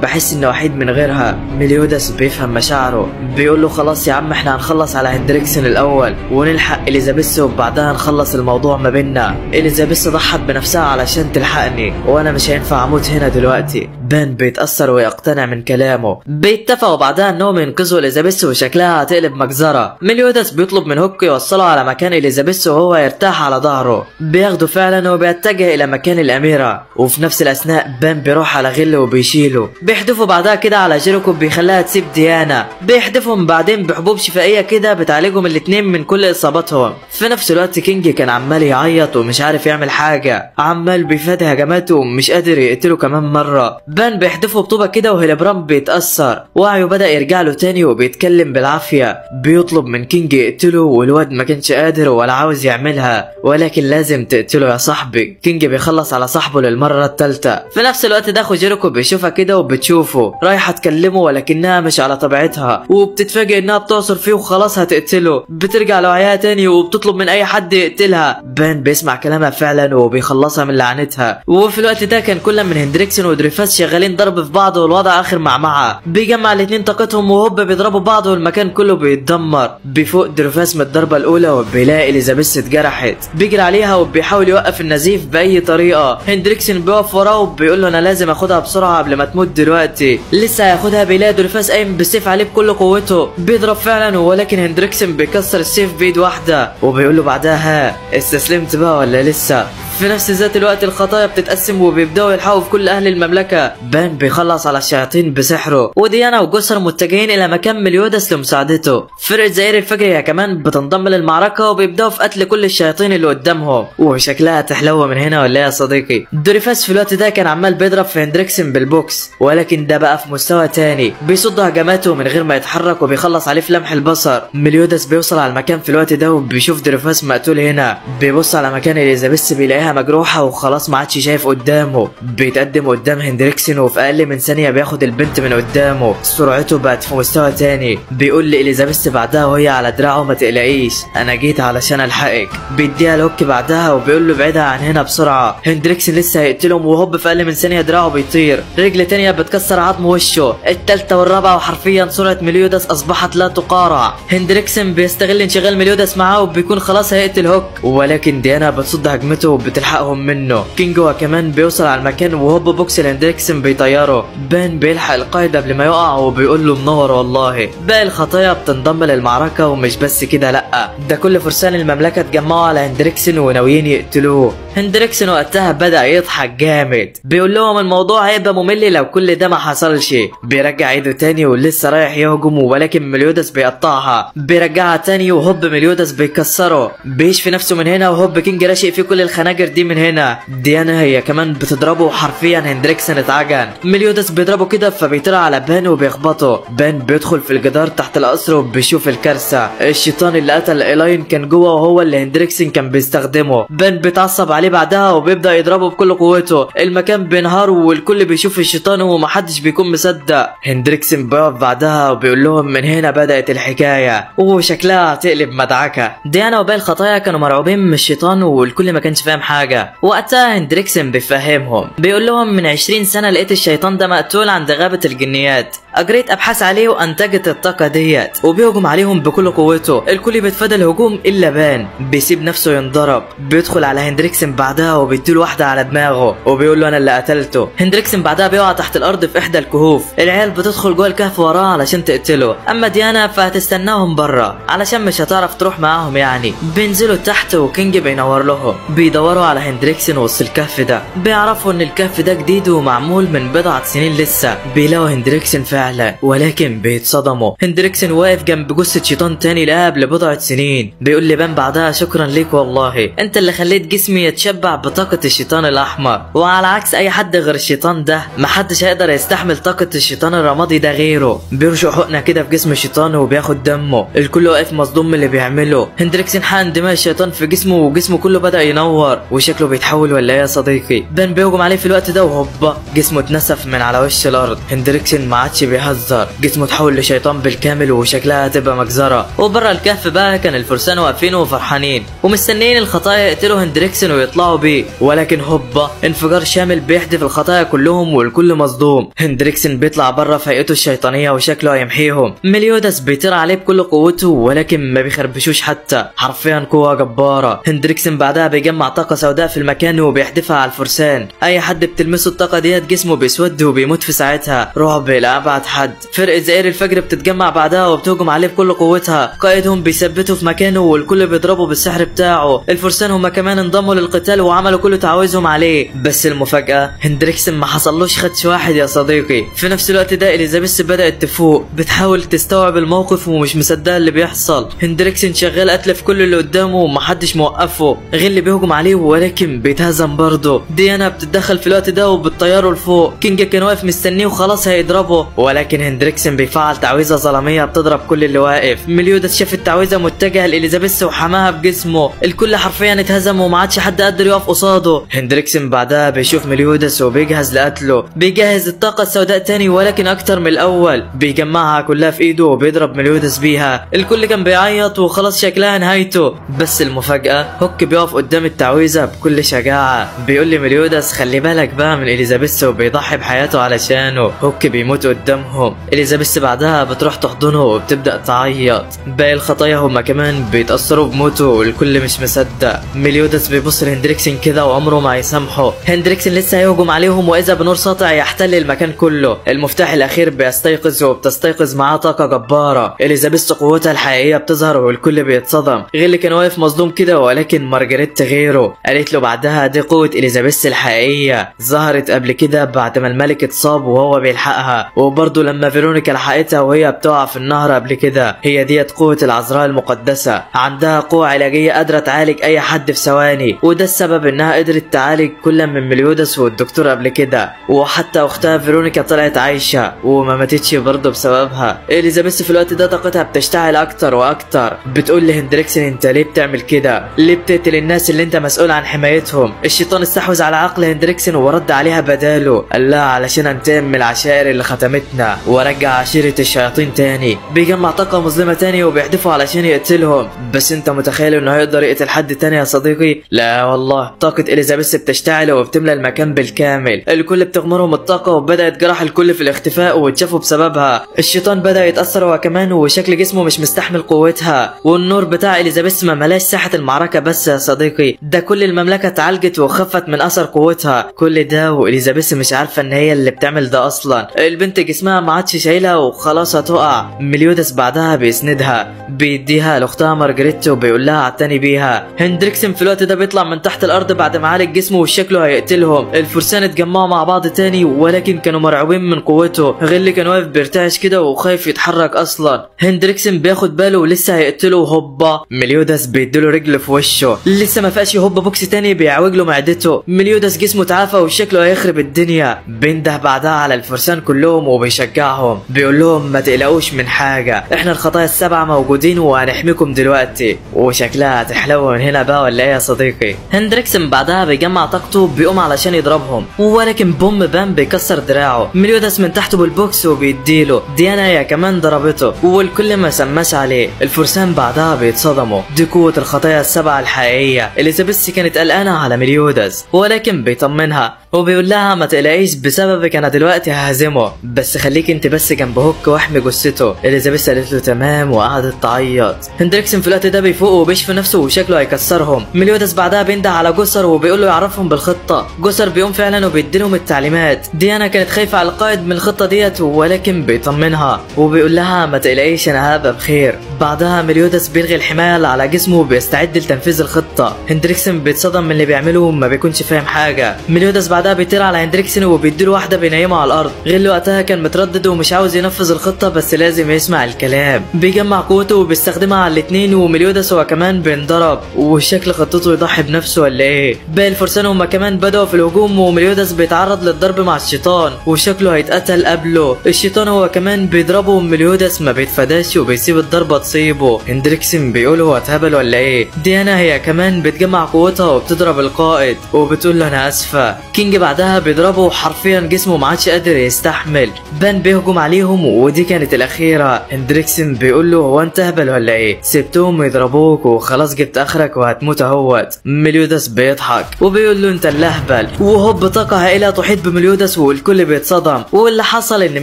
بحس إني وحيد من غيرها. ميليوداس بيفهم مشاعره. بيقول له خلاص يا عم احنا هنخلص على هندريكسن الأول ونلحق إليزابيث وبعدها نخلص الموضوع ما بيننا. إليزابيث ضحت بنفسها علشان تلحقني وأنا مش هينفع أموت هنا دلوقتي. بان بيتأثر ويقتنع من كلامه. بيتفقوا بعدها انهم ينقذوا اليزابيث وشكلها هتقلب مجزرة. ميليوداس بيطلب من هوك يوصله على مكان اليزابيث وهو يرتاح على ظهره. بياخده فعلا وبيتجه الى مكان الاميرة، وفي نفس الاثناء بان بيروح على غل وبيشيله. بيحدفوا بعدها كده على جيريكو بيخليها تسيب ديانا. بيحدفهم بعدين بحبوب شفائية كده بتعالجهم الاتنين من كل اصاباتهم. في نفس الوقت كينج كان عمال يعيط ومش عارف يعمل حاجة، عمال بيفادي هجماته ومش قادر يقتله كمان مرة. بان بيحدفه بطوبة كده وهيلبرام بيتأثر، وعيه بدأ يرجع له تاني وبيتكلم بالعافية. بيطلب من كينج يقتله والواد ما كانش قادر ولا عاوز يعملها، ولكن لازم تقتله يا صاحبي. كينج بيخلص على صاحبه للمرة الثالثة. في نفس الوقت ده جيريكو بيشوفها كده وبتشوفه رايحة تكلمه ولكنها مش على طبيعتها، وبتتفاجئ انها بتعصر فيه وخلاص هتقتله. بترجع لوعيها تاني وبتطلب من اي حد يقتلها. بان بيسمع كلامها فعلا وبيخلصها من لعنتها. وفي الوقت ده كان كل من هندريكسن ودريفاس شغالين ضرب في بعض والوضع اخر معمعة. بيجمع الاتنين طاقتهم وهوب بيضربوا بعض والمكان كله بيتدمر. بيفوق دريفاس من الضربة الاولى وبيلاقي اليزابيث اتجرحت. بيجري عليها وبيحاول يوقف النزيف باي طريقة. هندريكسن بيقف وراه وبيقول له انا لازم اخدها بسرعة قبل ما تموت دلوقتي. لسه هياخدها بيلاقي دريفاس قايم بالسيف عليه بكل قوته. بيضرب فعلا ولكن هندريكسن بيكسر السيف بايد واحدة وبيقول له بعدها ها استسلمت بقى ولا لسه؟ في نفس ذات الوقت الخطايا بتتقسم وبيبداوا يلحقوا في كل اهل المملكه. بان بيخلص على الشياطين بسحره، وديانا وجسر متجهين الى مكان ميليوداس لمساعدته. فرقه زئير الفجر كمان بتنضم للمعركه وبيبداوا في قتل كل الشياطين اللي قدامهم، وشكلها تحلوه من هنا ولا يا صديقي؟ دريفاس في الوقت ده كان عمال بيضرب في هندريكسن بالبوكس، ولكن ده بقى في مستوى تاني. بيصد هجماته من غير ما يتحرك وبيخلص عليه في لمح البصر. ميليوداس بيوصل على المكان في الوقت ده وبيشوف دريفاس مقتول هنا. بيبص على مكان اليزابيث بيلاقيها مجروحه وخلاص ما عادش شايف قدامه. بيتقدم قدام هندريكسن وفي اقل من ثانيه بياخد البنت من قدامه. سرعته بقت في مستوى تاني. بيقول لإليزابيث بعدها وهي على دراعه ما تقلقيش انا جيت علشان الحقك. بيديها الهوك بعدها وبيقول له ابعدها عن هنا بسرعه. هندريكسن لسه هيقتلهم وهوب في اقل من ثانيه دراعه بيطير. رجل تانيه بتكسر عظم وشه، الثالثه والرابعه، وحرفيا سرعه ميليوداس اصبحت لا تقارع. هندريكسن بيستغل انشغال ميليوداس معاه وبيكون خلاص هيقتل هوك، ولكن ديانا بتصد هجمته وبتلحقهم منه. كينج هو كمان بيوصل على المكان وهوب بوكس هندريكسن بيطيره. بان بيلحق القائد قبل ما يقع وبيقول له منور والله. باقي الخطايا بتنضم للمعركه، ومش بس كده لا، ده كل فرسان المملكه اتجمعوا على هندريكسن وناويين يقتلوه. هندريكسن وقتها بدأ يضحك جامد. بيقول لهم الموضوع هيبقى ممل لو كل ده ما حصلش. بيرجع ايده تاني ولسه رايح يهجم، ولكن ميليوداس بيقطعها. بيرجعها تاني وهوب ميليوداس بيكسره. بيشفي نفسه من هنا وهوب كينج راشق فيه كل الخناجر دي من هنا. ديانا هي كمان بتضربه وحرفيا هندريكسن اتعجن. ميليوداس بيضربه كده فبيطلع على بان وبيخبطه. بان بيدخل في الجدار تحت القصر وبيشوف الكارثه. الشيطان اللي قتل ايلاين كان جوه وهو اللي هندريكسن كان بيستخدمه. بان بيتعصب عليه بعدها وبيبدا يضربه بكل قوته. المكان بينهار والكل بيشوف الشيطان ومحدش بيكون مصدق. هندريكسن بيقف بعدها وبيقول لهم من هنا بدات الحكايه وشكلها هتقلب مدعكه. ديانا وباقي الخطايا كانوا مرعوبين من الشيطان والكل ما كانش فاهم حاجه. وقتها هندريكسن بيفهمهم. بيقول لهم من 20 سنه لقيت الشيطان ده مقتول عند غابه الجنيات، اجريت ابحاث عليه وانتجت الطاقه ديت، وبيهجم عليهم بكل قوته. الكل بيتفادى الهجوم الا بان، بيسيب نفسه ينضرب. بيدخل على هندريكسن بعدها وبيديله واحده على دماغه وبيقول له انا اللي قتلته. هندريكسن بعدها بيقع تحت الارض في احدى الكهوف. العيال بتدخل جوه الكهف وراه علشان تقتله، اما ديانا فهتستناهم بره علشان مش هتعرف تروح معاهم يعني. بينزلوا تحت وكينج بينور لهم. بيدوروا على هندريكسن وسط الكهف ده. بيعرفوا ان الكهف ده جديد ومعمول من بضعه سنين لسه. بيلاقوا هندريكسن فعلا، ولكن بيتصدموا. هندريكسن واقف جنب جثه شيطان تاني لقاها قبل بضعه سنين. بيقول لي بان بعدها شكرا ليك والله، انت اللي خليت جسمي يتشبع بطاقه الشيطان الاحمر، وعلى عكس اي حد غير الشيطان ده محدش هيقدر يستحمل طاقه الشيطان الرمادي ده غيره. بيرشق حقنه كده في جسم الشيطان وبياخد دمه. الكل واقف مصدوم من اللي بيعمله. هندريكسن حقن دماء الشيطان في جسمه وجسمه كله بدا ينور وشكله بيتحول ولا ايه يا صديقي؟ بان بيهجم عليه في الوقت ده وهوبا جسمه اتنسف من على وش الارض. هندريكسن ما عادش بيهزر، جسمه تحول لشيطان بالكامل وشكلها هتبقى مجزرة. وبره الكهف بقى كان الفرسان واقفين وفرحانين ومستنيين الخطايا يقتلوا هندريكسن ويطلعوا بيه، ولكن هوبا انفجار شامل بيحدف الخطايا كلهم والكل مصدوم. هندريكسن بيطلع بره في هيئته الشيطانية وشكله هيمحيهم. مليوداس بيطير عليه بكل قوته ولكن ما بيخربشوش حتى، حرفيا قوة جبارة. هندريكسن بعدها بيجمع طاقة سوداء في المكان وبيحدفها على الفرسان. اي حد بتلمسه الطاقة ديت جسمه بيسود وبيموت في ساعتها، رعب لأبعد حد. فرقة زئير الفجر بتتجمع بعدها وبتهجم عليه بكل قوتها. قائدهم بيثبته في مكانه والكل بيضربه بالسحر بتاعه. الفرسان هما كمان انضموا للقتال وعملوا كل تعاويذهم عليه. بس المفاجأة هندريكسن ما حصلوش خدش واحد يا صديقي. في نفس الوقت ده اليزابيث بدأت تفوق، بتحاول تستوعب الموقف ومش مصدقة اللي بيحصل. هندريكسن شغال قتل في كل اللي قدامه ومحدش موقفه غير اللي بيهجم عليه ولكن بيتهزم برضه. ديانا بتتدخل في الوقت ده وبتطيره لفوق. كينج كان واقف مستنيه وخلاص هيضربه، ولكن هندريكسن بيفعل تعويذة ظلامية بتضرب كل اللي واقف. مليوداس شاف التعويذة متجهة لإليزابيث وحماها بجسمه. الكل حرفيا اتهزم وما عادش حد قادر يقف قصاده. هندريكسن بعدها بيشوف مليوداس وبيجهز لقتله، بيجهز الطاقة السوداء تاني ولكن اكتر من الاول. بيجمعها كلها في ايده وبيضرب مليوداس بيها. الكل كان بيعيط وخلاص شكلها نهايته. بس المفاجأة هوك بيقف قدام التعويذة بكل شجاعة، بيقول لي مليوداس خلي بالك بقى من إليزابيث وبيضحي بحياته علشانه. هوك بيموت قدامهم. إليزابيث بعدها بتروح تحضنه وبتبدأ تعيط. باقي الخطايا هما كمان بيتأثروا بموته والكل مش مصدق. مليوداس بيبص لهندريكسن كده وعمره ما هيسامحه. هندريكسن لسه هيهجم عليهم وإذا بنور ساطع يحتل المكان كله. المفتاح الأخير بيستيقظ وبتستيقظ معاه طاقة جبارة. إليزابيث قوتها الحقيقية بتظهر والكل بيتصدم غير اللي كان واقف مصدوم كده، ولكن مارجريت غيره. قالت له بعدها دي قوة إليزابيث الحقيقية، ظهرت قبل كده بعد ما الملك اتصاب وهو بيلحقها، وبرضه لما فيرونيكا لحقتها وهي بتقع في النهر قبل كده. هي ديت قوة العذراء المقدسة، عندها قوة علاجية قادرة تعالج أي حد في ثواني، وده السبب إنها قدرت تعالج كل من مليوداس والدكتور قبل كده. وحتى أختها فيرونيكا طلعت عايشة وما ماتتش برضه بسببها. إليزابيث في الوقت ده طاقتها بتشتعل أكتر وأكتر. بتقول لهندريكسن أنت ليه بتعمل كده؟ ليه بتقتل الناس اللي أنت مسؤول عن حمايتهم؟ الشيطان استحوذ على عقل هندريكسن ورد عليها بداله، قال لها علشان انتقم من العشائر اللي ختمتنا ورجع عشيرة الشياطين تاني. بيجمع طاقة مظلمة تاني وبيحدفوا علشان يقتلهم. بس انت متخيل انه هيقدر يقتل حد تاني يا صديقي؟ لا والله. طاقة إليزابيث بتشتعل وبتملى المكان بالكامل. الكل بتغمرهم الطاقة وبدأت جرح الكل في الاختفاء واتشافوا بسببها. الشيطان بدأ يتأثر هو كمان وشكل جسمه مش مستحمل قوتها. والنور بتاع إليزابيث ما ملاش ساحة المعركة بس يا صديقي، ده كل المملكة اتعالجت وخفت من أثر قوتها. كل ده وإليزابيث مش عارفة ان هي اللي بتعمل ده اصلا. البنت جسمها ما عادش شايلها وخلاص هتقع. مليوداس بعدها بيسندها، بيديها لاختها مارجريت وبيقول لها اعتني بيها. هندريكسن في الوقت ده بيطلع من تحت الارض بعد ما عالج جسمه وشكله هيقتلهم. الفرسان اتجمعوا مع بعض تاني ولكن كانوا مرعوبين من قوته، غير اللي كان واقف بيرتعش كده وخايف يتحرك اصلا. هندريكسن بياخد باله ولسه هيقتله هوبا مليوداس بيديله رجل في وشه. لسه ما فاقش هوبا بوكس تاني بيعوج له معدته. مليوداس جسمه تعافى وشكله هيخرب الدنيا. بينده بعدها على الفرسان كلهم وبيشجعهم، بيقول لهم ما تقلقوش من حاجه، احنا الخطايا السبعه موجودين وهنحميكم دلوقتي. وشكلها هتحلو من هنا بقى ولا ايه يا صديقي؟ هندريكسن بعدها بيجمع طاقته بيقوم علشان يضربهم، ولكن بوم بام بيكسر دراعه. مليوداس من تحته بالبوكس وبيديله. ديانا هي كمان ضربته والكل ما سماش عليه. الفرسان بعدها بيتصدموا، دي قوه الخطايا السبعه الحقيقيه. إليزابيث كانت قلقانه على مليوداس ولكن بيطمنها وبيقول لها ما تقلقيش بسببك انا دلوقتي ههزمه، بس خليك انت بس جنب هوك واحمي جثته. إليزابيث قالت له تمام وقعدت تعيط. هندريكسن في الوقت ده بيفوق وبيشفي نفسه وشكله هيكسرهم. مليوداس بعدها بينده على جسر وبيقول له يعرفهم بالخطه. جسر بيقوم فعلا وبيديلهم التعليمات. ديانا كانت خايفه على القائد من الخطه ديت ولكن بيطمنها وبيقول لها ما تقلقيش انا هبقى بخير. بعدها مليوداس بيلغي الحمايه اللي على جسمه وبيستعد لتنفيذ الخطه. هندريكسن بيتصدم من اللي بيعمله وما بيكونش فاهم حاجه. مليوداس بعدها بيطير على هندريكسن وبيديله واحده بينيمه على الارض. غير وقتها كان متردد ومش عاوز ينفذ الخطه بس لازم يسمع الكلام. بيجمع قوته وبيستخدمها على الاثنين ومليوداس هو كمان بينضرب وشكل خطته يضحي بنفسه ولا ايه؟ باقي الفرسان هما كمان بدأوا في الهجوم ومليوداس بيتعرض للضرب مع الشيطان وشكله هيتقتل قبله. الشيطان هو كمان بيضربه ومليوداس ما بيتفاداش وبيسيب الضربه تصيبه. هندريكسن بيقول هو اتهبل ولا ايه؟ ديانا هي كمان كمان بتجمع قوتها وبتضرب القائد وبتقول له انا اسفه. كينج بعدها بيضربه حرفيا جسمه ما عادش قادر يستحمل. بان بيهجم عليهم ودي كانت الاخيره. هندريكسن بيقول له هو انت هبل ولا ايه؟ سبتهم يضربوك وخلاص جبت اخرك وهتموت اهوت. مليودس بيضحك وبيقول له انت اللي اهبل. وهوب طاقه هائله تحيط بمليودس والكل بيتصدم. واللي حصل ان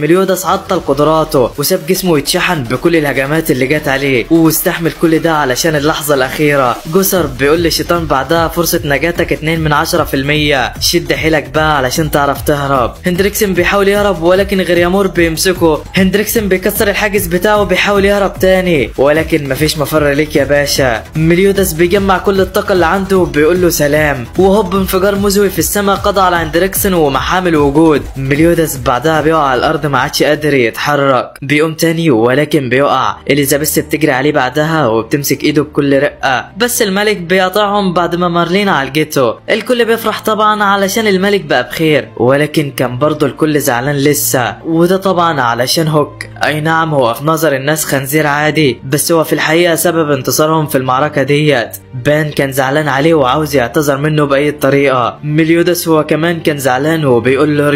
مليودس عطل قدراته وساب جسمه يتشحن بكل الهجمات اللي جت عليه واستحمل كل ده علشان اللحظه الاخيره. جوسر بيقول للشيطان بعدها فرصه نجاتك 2 من 10%، شد حيلك بقى علشان تعرف تهرب. هندريكسن بيحاول يهرب ولكن غريامور بيمسكه. هندريكسن بيكسر الحاجز بتاعه وبيحاول يهرب تاني ولكن مفيش مفر ليك يا باشا. مليودس بيجمع كل الطاقه اللي عنده وبيقول له سلام. وهوب انفجار مزوي في السماء قضى على هندريكسن ومحام الوجود. مليودس بعدها بيقع على الارض ما عادش قادر يتحرك. بيقوم تاني ولكن بيقع. اليزابيث بتجري عليه بعدها وبتمسك ايده بكل رقه بس الملك بيقطعهم بعد ما مارلين عالجته. الكل بيفرح طبعا علشان الملك بقى بخير ولكن كان برضه الكل زعلان لسه وده طبعا علشان هوك. اي نعم هو في نظر الناس خنزير عادي بس هو في الحقيقه سبب انتصارهم في المعركه ديت. بان كان زعلان عليه وعاوز يعتذر منه باي طريقه. مليودس هو كمان كان زعلان وبيقول له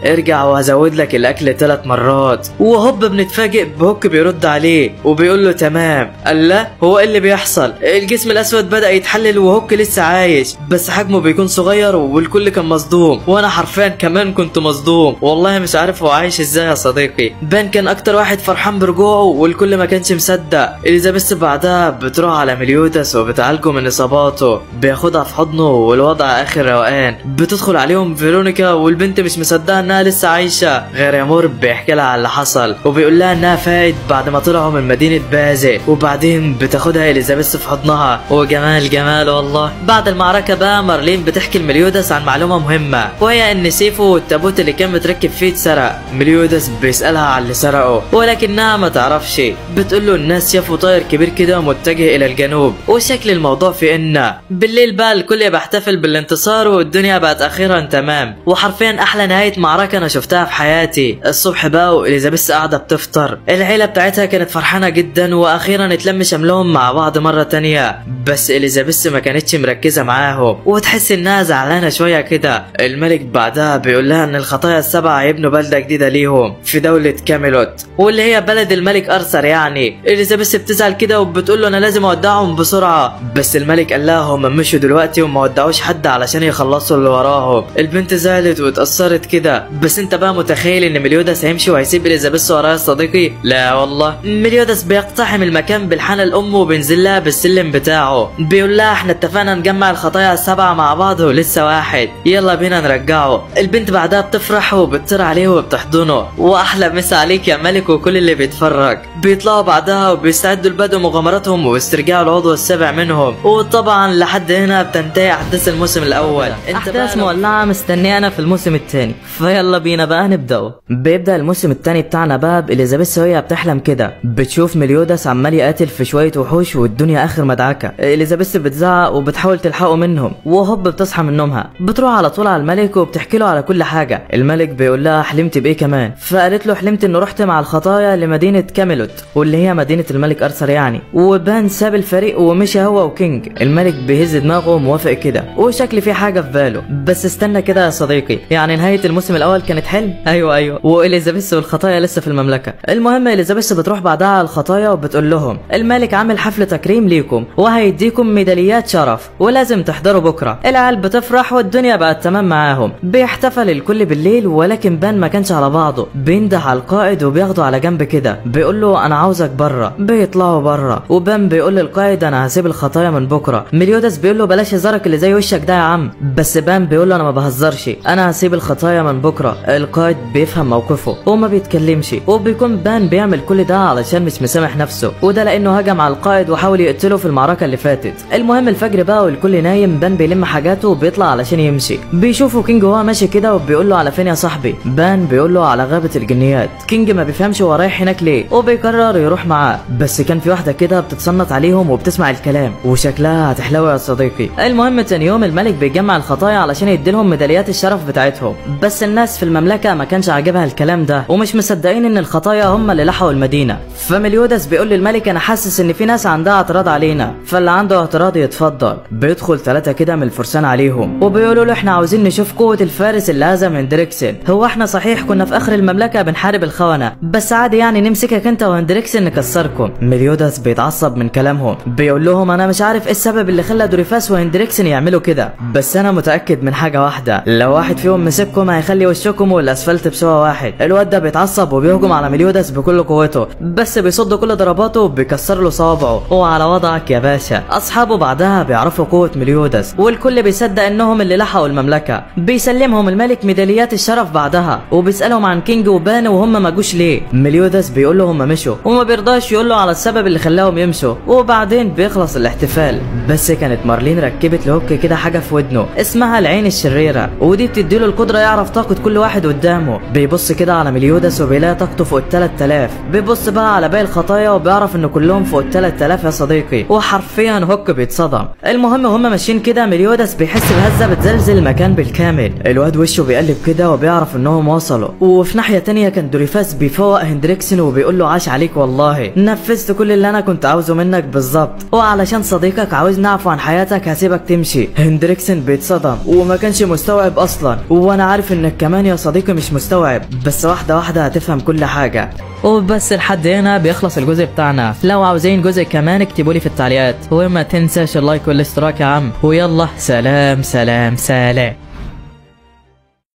ارجع وهزود لك الاكل 3 مرات. وهوب بنتفاجئ بهوك بيرد عليه وبيقول له تمام. قال لا هو ايه اللي بيحصل؟ الجسم الاسود بدا يتحلل وهوك لسه عايش بس حجمه بيكون صغير والكل كان مصدوم وانا حرفيا كمان كنت مصدوم والله مش عارف هو عايش ازاي يا صديقي. بان كان اكتر واحد فرحان برجوعه والكل ما كانش مصدق. اليزابيث بعدها بتروح على مليودس وبتعالجه من اصاباته بياخدها في حضنه والوضع اخر روقان. بتدخل عليهم فيرونيكا والبنت مش مصدقه انها لسه عايشه. غريامور بيحكي لها على اللي حصل وبيقول لها انها فايت بعد ما طلعوا من مدينه بازي وبعدين بتاخدها اليزابيث في حضنها وجمال والله. بعد المعركه بقى مارلين بتحكي لمليودس عن معلومه مهمه وهي ان سيفه والتابوت اللي كان متركب فيه اتسرق. مليودس بيسالها على اللي سرقه ولكنها ما تعرفش. بتقول له الناس شافوا طائر كبير كده متجه الى الجنوب وشكل الموضوع في ان بالليل بقى الكل بيحتفل بالانتصار والدنيا بقت اخيرا تمام وحرفيا احلى نهايه معركه انا شفتها في حياتي. الصبح بقى واليزابيث قاعده بتفطر. العيله بتاعتها كانت فرحانه جدا واخيرا اتلم شملهم مع بعض مره تانية بس اليزابيث ما كانتش مركزه معاهم وتحس انها زعلانه شويه كده. الملك بعدها بيقول لها ان الخطايا السبعه هيبنوا بلده جديده ليهم في دوله كاميلوت واللي هي بلد الملك ارثر يعني. اليزابيث بتزعل كده وبتقول له انا لازم اودعهم بسرعه بس الملك قال لها هم مشوا دلوقتي وما ودعوش حد علشان يخلصوا اللي وراهم. البنت زعلت واتأثرت كده بس انت بقى متخيل ان مليودس هيمشي وهيسيب اليزابيث وراه يا صديقي؟ لا والله. مليودس بيقتحم المكان بالحانه الام وبينزل لها بالسلم بتاعه. بيقول لها احنا اتفقنا نجمع الخطايا السبعه مع بعض ولسه واحد يلا بينا نرجعه. البنت بعدها بتفرح وبتطير عليه وبتحضنه واحلى مسا عليك يا ملك وكل اللي بيتفرج. بيطلعوا بعدها وبيستعدوا لبدء مغامراتهم واسترجاع العضو السابع منهم. وطبعا لحد هنا بتنتهي احداث الموسم الاول. احداث مولعه مستنيه انا في الموسم الثاني فيلا بينا بقى نبداو. بيبدا الموسم الثاني بتاعنا بقى باليزابيث وهي بتحلم كده بتشوف مليودس عمال يقاتل في شويه وحوش والدنيا اخر مدعكه. اليزابيث بتزعق وبتحاول تلحقه منهم وهوب بتصحى من نومها بتروح على طول على الملك وبتحكي له على كل حاجه. الملك بيقول لها حلمت بايه كمان؟ فقالت له حلمت انه رحت مع الخطايا لمدينه كاميلوت واللي هي مدينه الملك ارثر يعني. وبان ساب الفريق ومشي هو وكينج. الملك بيهز دماغه وموافق كده وشكل في حاجه في باله. بس استنى كده يا صديقي يعني نهايه الموسم الاول كانت حلم؟ ايوه واليزابيث والخطايا لسه في المملكه. المهم اليزابيث بتروح بعدها على الخطايا وبتقول لهم الملك عامل حفل تكريم ليكم وهيديكم ميداليات شرف ولازم تحضروا بكره. العيال بتفرح والدنيا بقت تمام معاهم. بيحتفل الكل بالليل ولكن بان ما كانش على بعضه. بينده على القائد وبياخده على جنب كده بيقول له انا عاوزك بره. بيطلعوا بره وبان بيقول للقائد انا هسيب الخطايا من بكره. مليودس بيقول له بلاش هزارك اللي زي وشك ده يا عم. بس بان بيقول له انا ما بهزرش انا هسيب الخطايا من بكره. القائد بيفهم موقفه وما بيتكلمش وبيكون بان بيعمل كل ده علشان مش مسامح نفسه وده لانه هجم على القائد وحاول يقتله في المعركه اللي فاتت. المهم الفجر بقى والكل نايم. بان بيلم حاجاته وبيطلع علشان يمشي. بيشوفه كينج وهو ماشي كده وبيقول له على فين يا صاحبي؟ بان بيقول له على غابه الجنيات. كينج ما بيفهمش هو رايح هناك ليه وبيقرر يروح معاه بس كان في واحده كده بتتصنت عليهم وبتسمع الكلام وشكلها هتحلو يا صديقي. المهم تاني يوم الملك بيجمع الخطايا علشان يديلهم ميداليات الشرف بتاعتهم بس الناس في المملكه ما كانش عاجبها الكلام ده ومش مصدقين ان الخطايا هم اللي لحقوا المدينه. فمليودس بيقول للملك انا حاسس ان في ناس عندها اعتراض علينا. فاللي عنده اعتراض راضي يتفضل. بيدخل 3 كده من الفرسان عليهم وبيقولوا له احنا عاوزين نشوف قوة الفارس اللي هزم هندريكسن. هو احنا صحيح كنا في اخر المملكة بنحارب الخونة، بس عادي يعني نمسكك انت وهندريكسن نكسركم. مليوداس بيتعصب من كلامهم، بيقول لهم انا مش عارف ايه السبب اللي خلى دوريفاس وهندريكسن يعملوا كده، بس انا متأكد من حاجة واحدة، لو واحد فيهم مسككم هيخلي وشكم والاسفلت بسوا واحد. الواد ده بيتعصب وبيهجم على مليوداس بكل قوته، بس بيصد كل ضرباته وبيكسر له صوابعه. وعلى وضعك يا باشا. اصحابه بعدها بيعرفوا قوة مليوداس والكل بيصدق انهم اللي لحقوا المملكة. بيسلمهم الملك ميداليات الشرف بعدها وبيسألهم عن كينج وبانو وهم ما جوش ليه. مليوداس بيقول له هم مشوا وما بيرضاش يقول له على السبب اللي خلاهم يمشوا. وبعدين بيخلص الاحتفال، بس كانت مارلين ركبت لهوك كده حاجة في ودنه اسمها العين الشريرة، ودي بتديله القدرة يعرف طاقة كل واحد قدامه. بيبص كده على مليوداس وبيلاقي طاقته فوق 3000. بيبص بقى على باقي الخطايا وبيعرف ان كلهم فوق 3000 يا صديقي، وحرفيا هوك بيتصدم. المهم هما ماشيين كده مليوداس بيحس بهزة بتزلزل المكان بالكامل. الواد وشه بيقلب كده وبيعرف انهم وصلوا. وفي ناحية تانية كان دوريفاس بيفوق هندريكسن وبيقول له عاش عليك والله، نفذت كل اللي انا كنت عاوزه منك بالظبط، وعلشان صديقك عاوز نعفو عن حياتك هسيبك تمشي. هندريكسن بيتصدم وما كانش مستوعب اصلا، وانا عارف انك كمان يا صديقي مش مستوعب، بس واحدة واحدة هتفهم كل حاجة. وبس لحد هنا بيخلص الجزء بتاعنا. لو عاوزين جزء كمان اكتبوا لي في التعليقات، وما تنساش اللايك والاشتراك يا عم، ويلا سلام سلام سلام.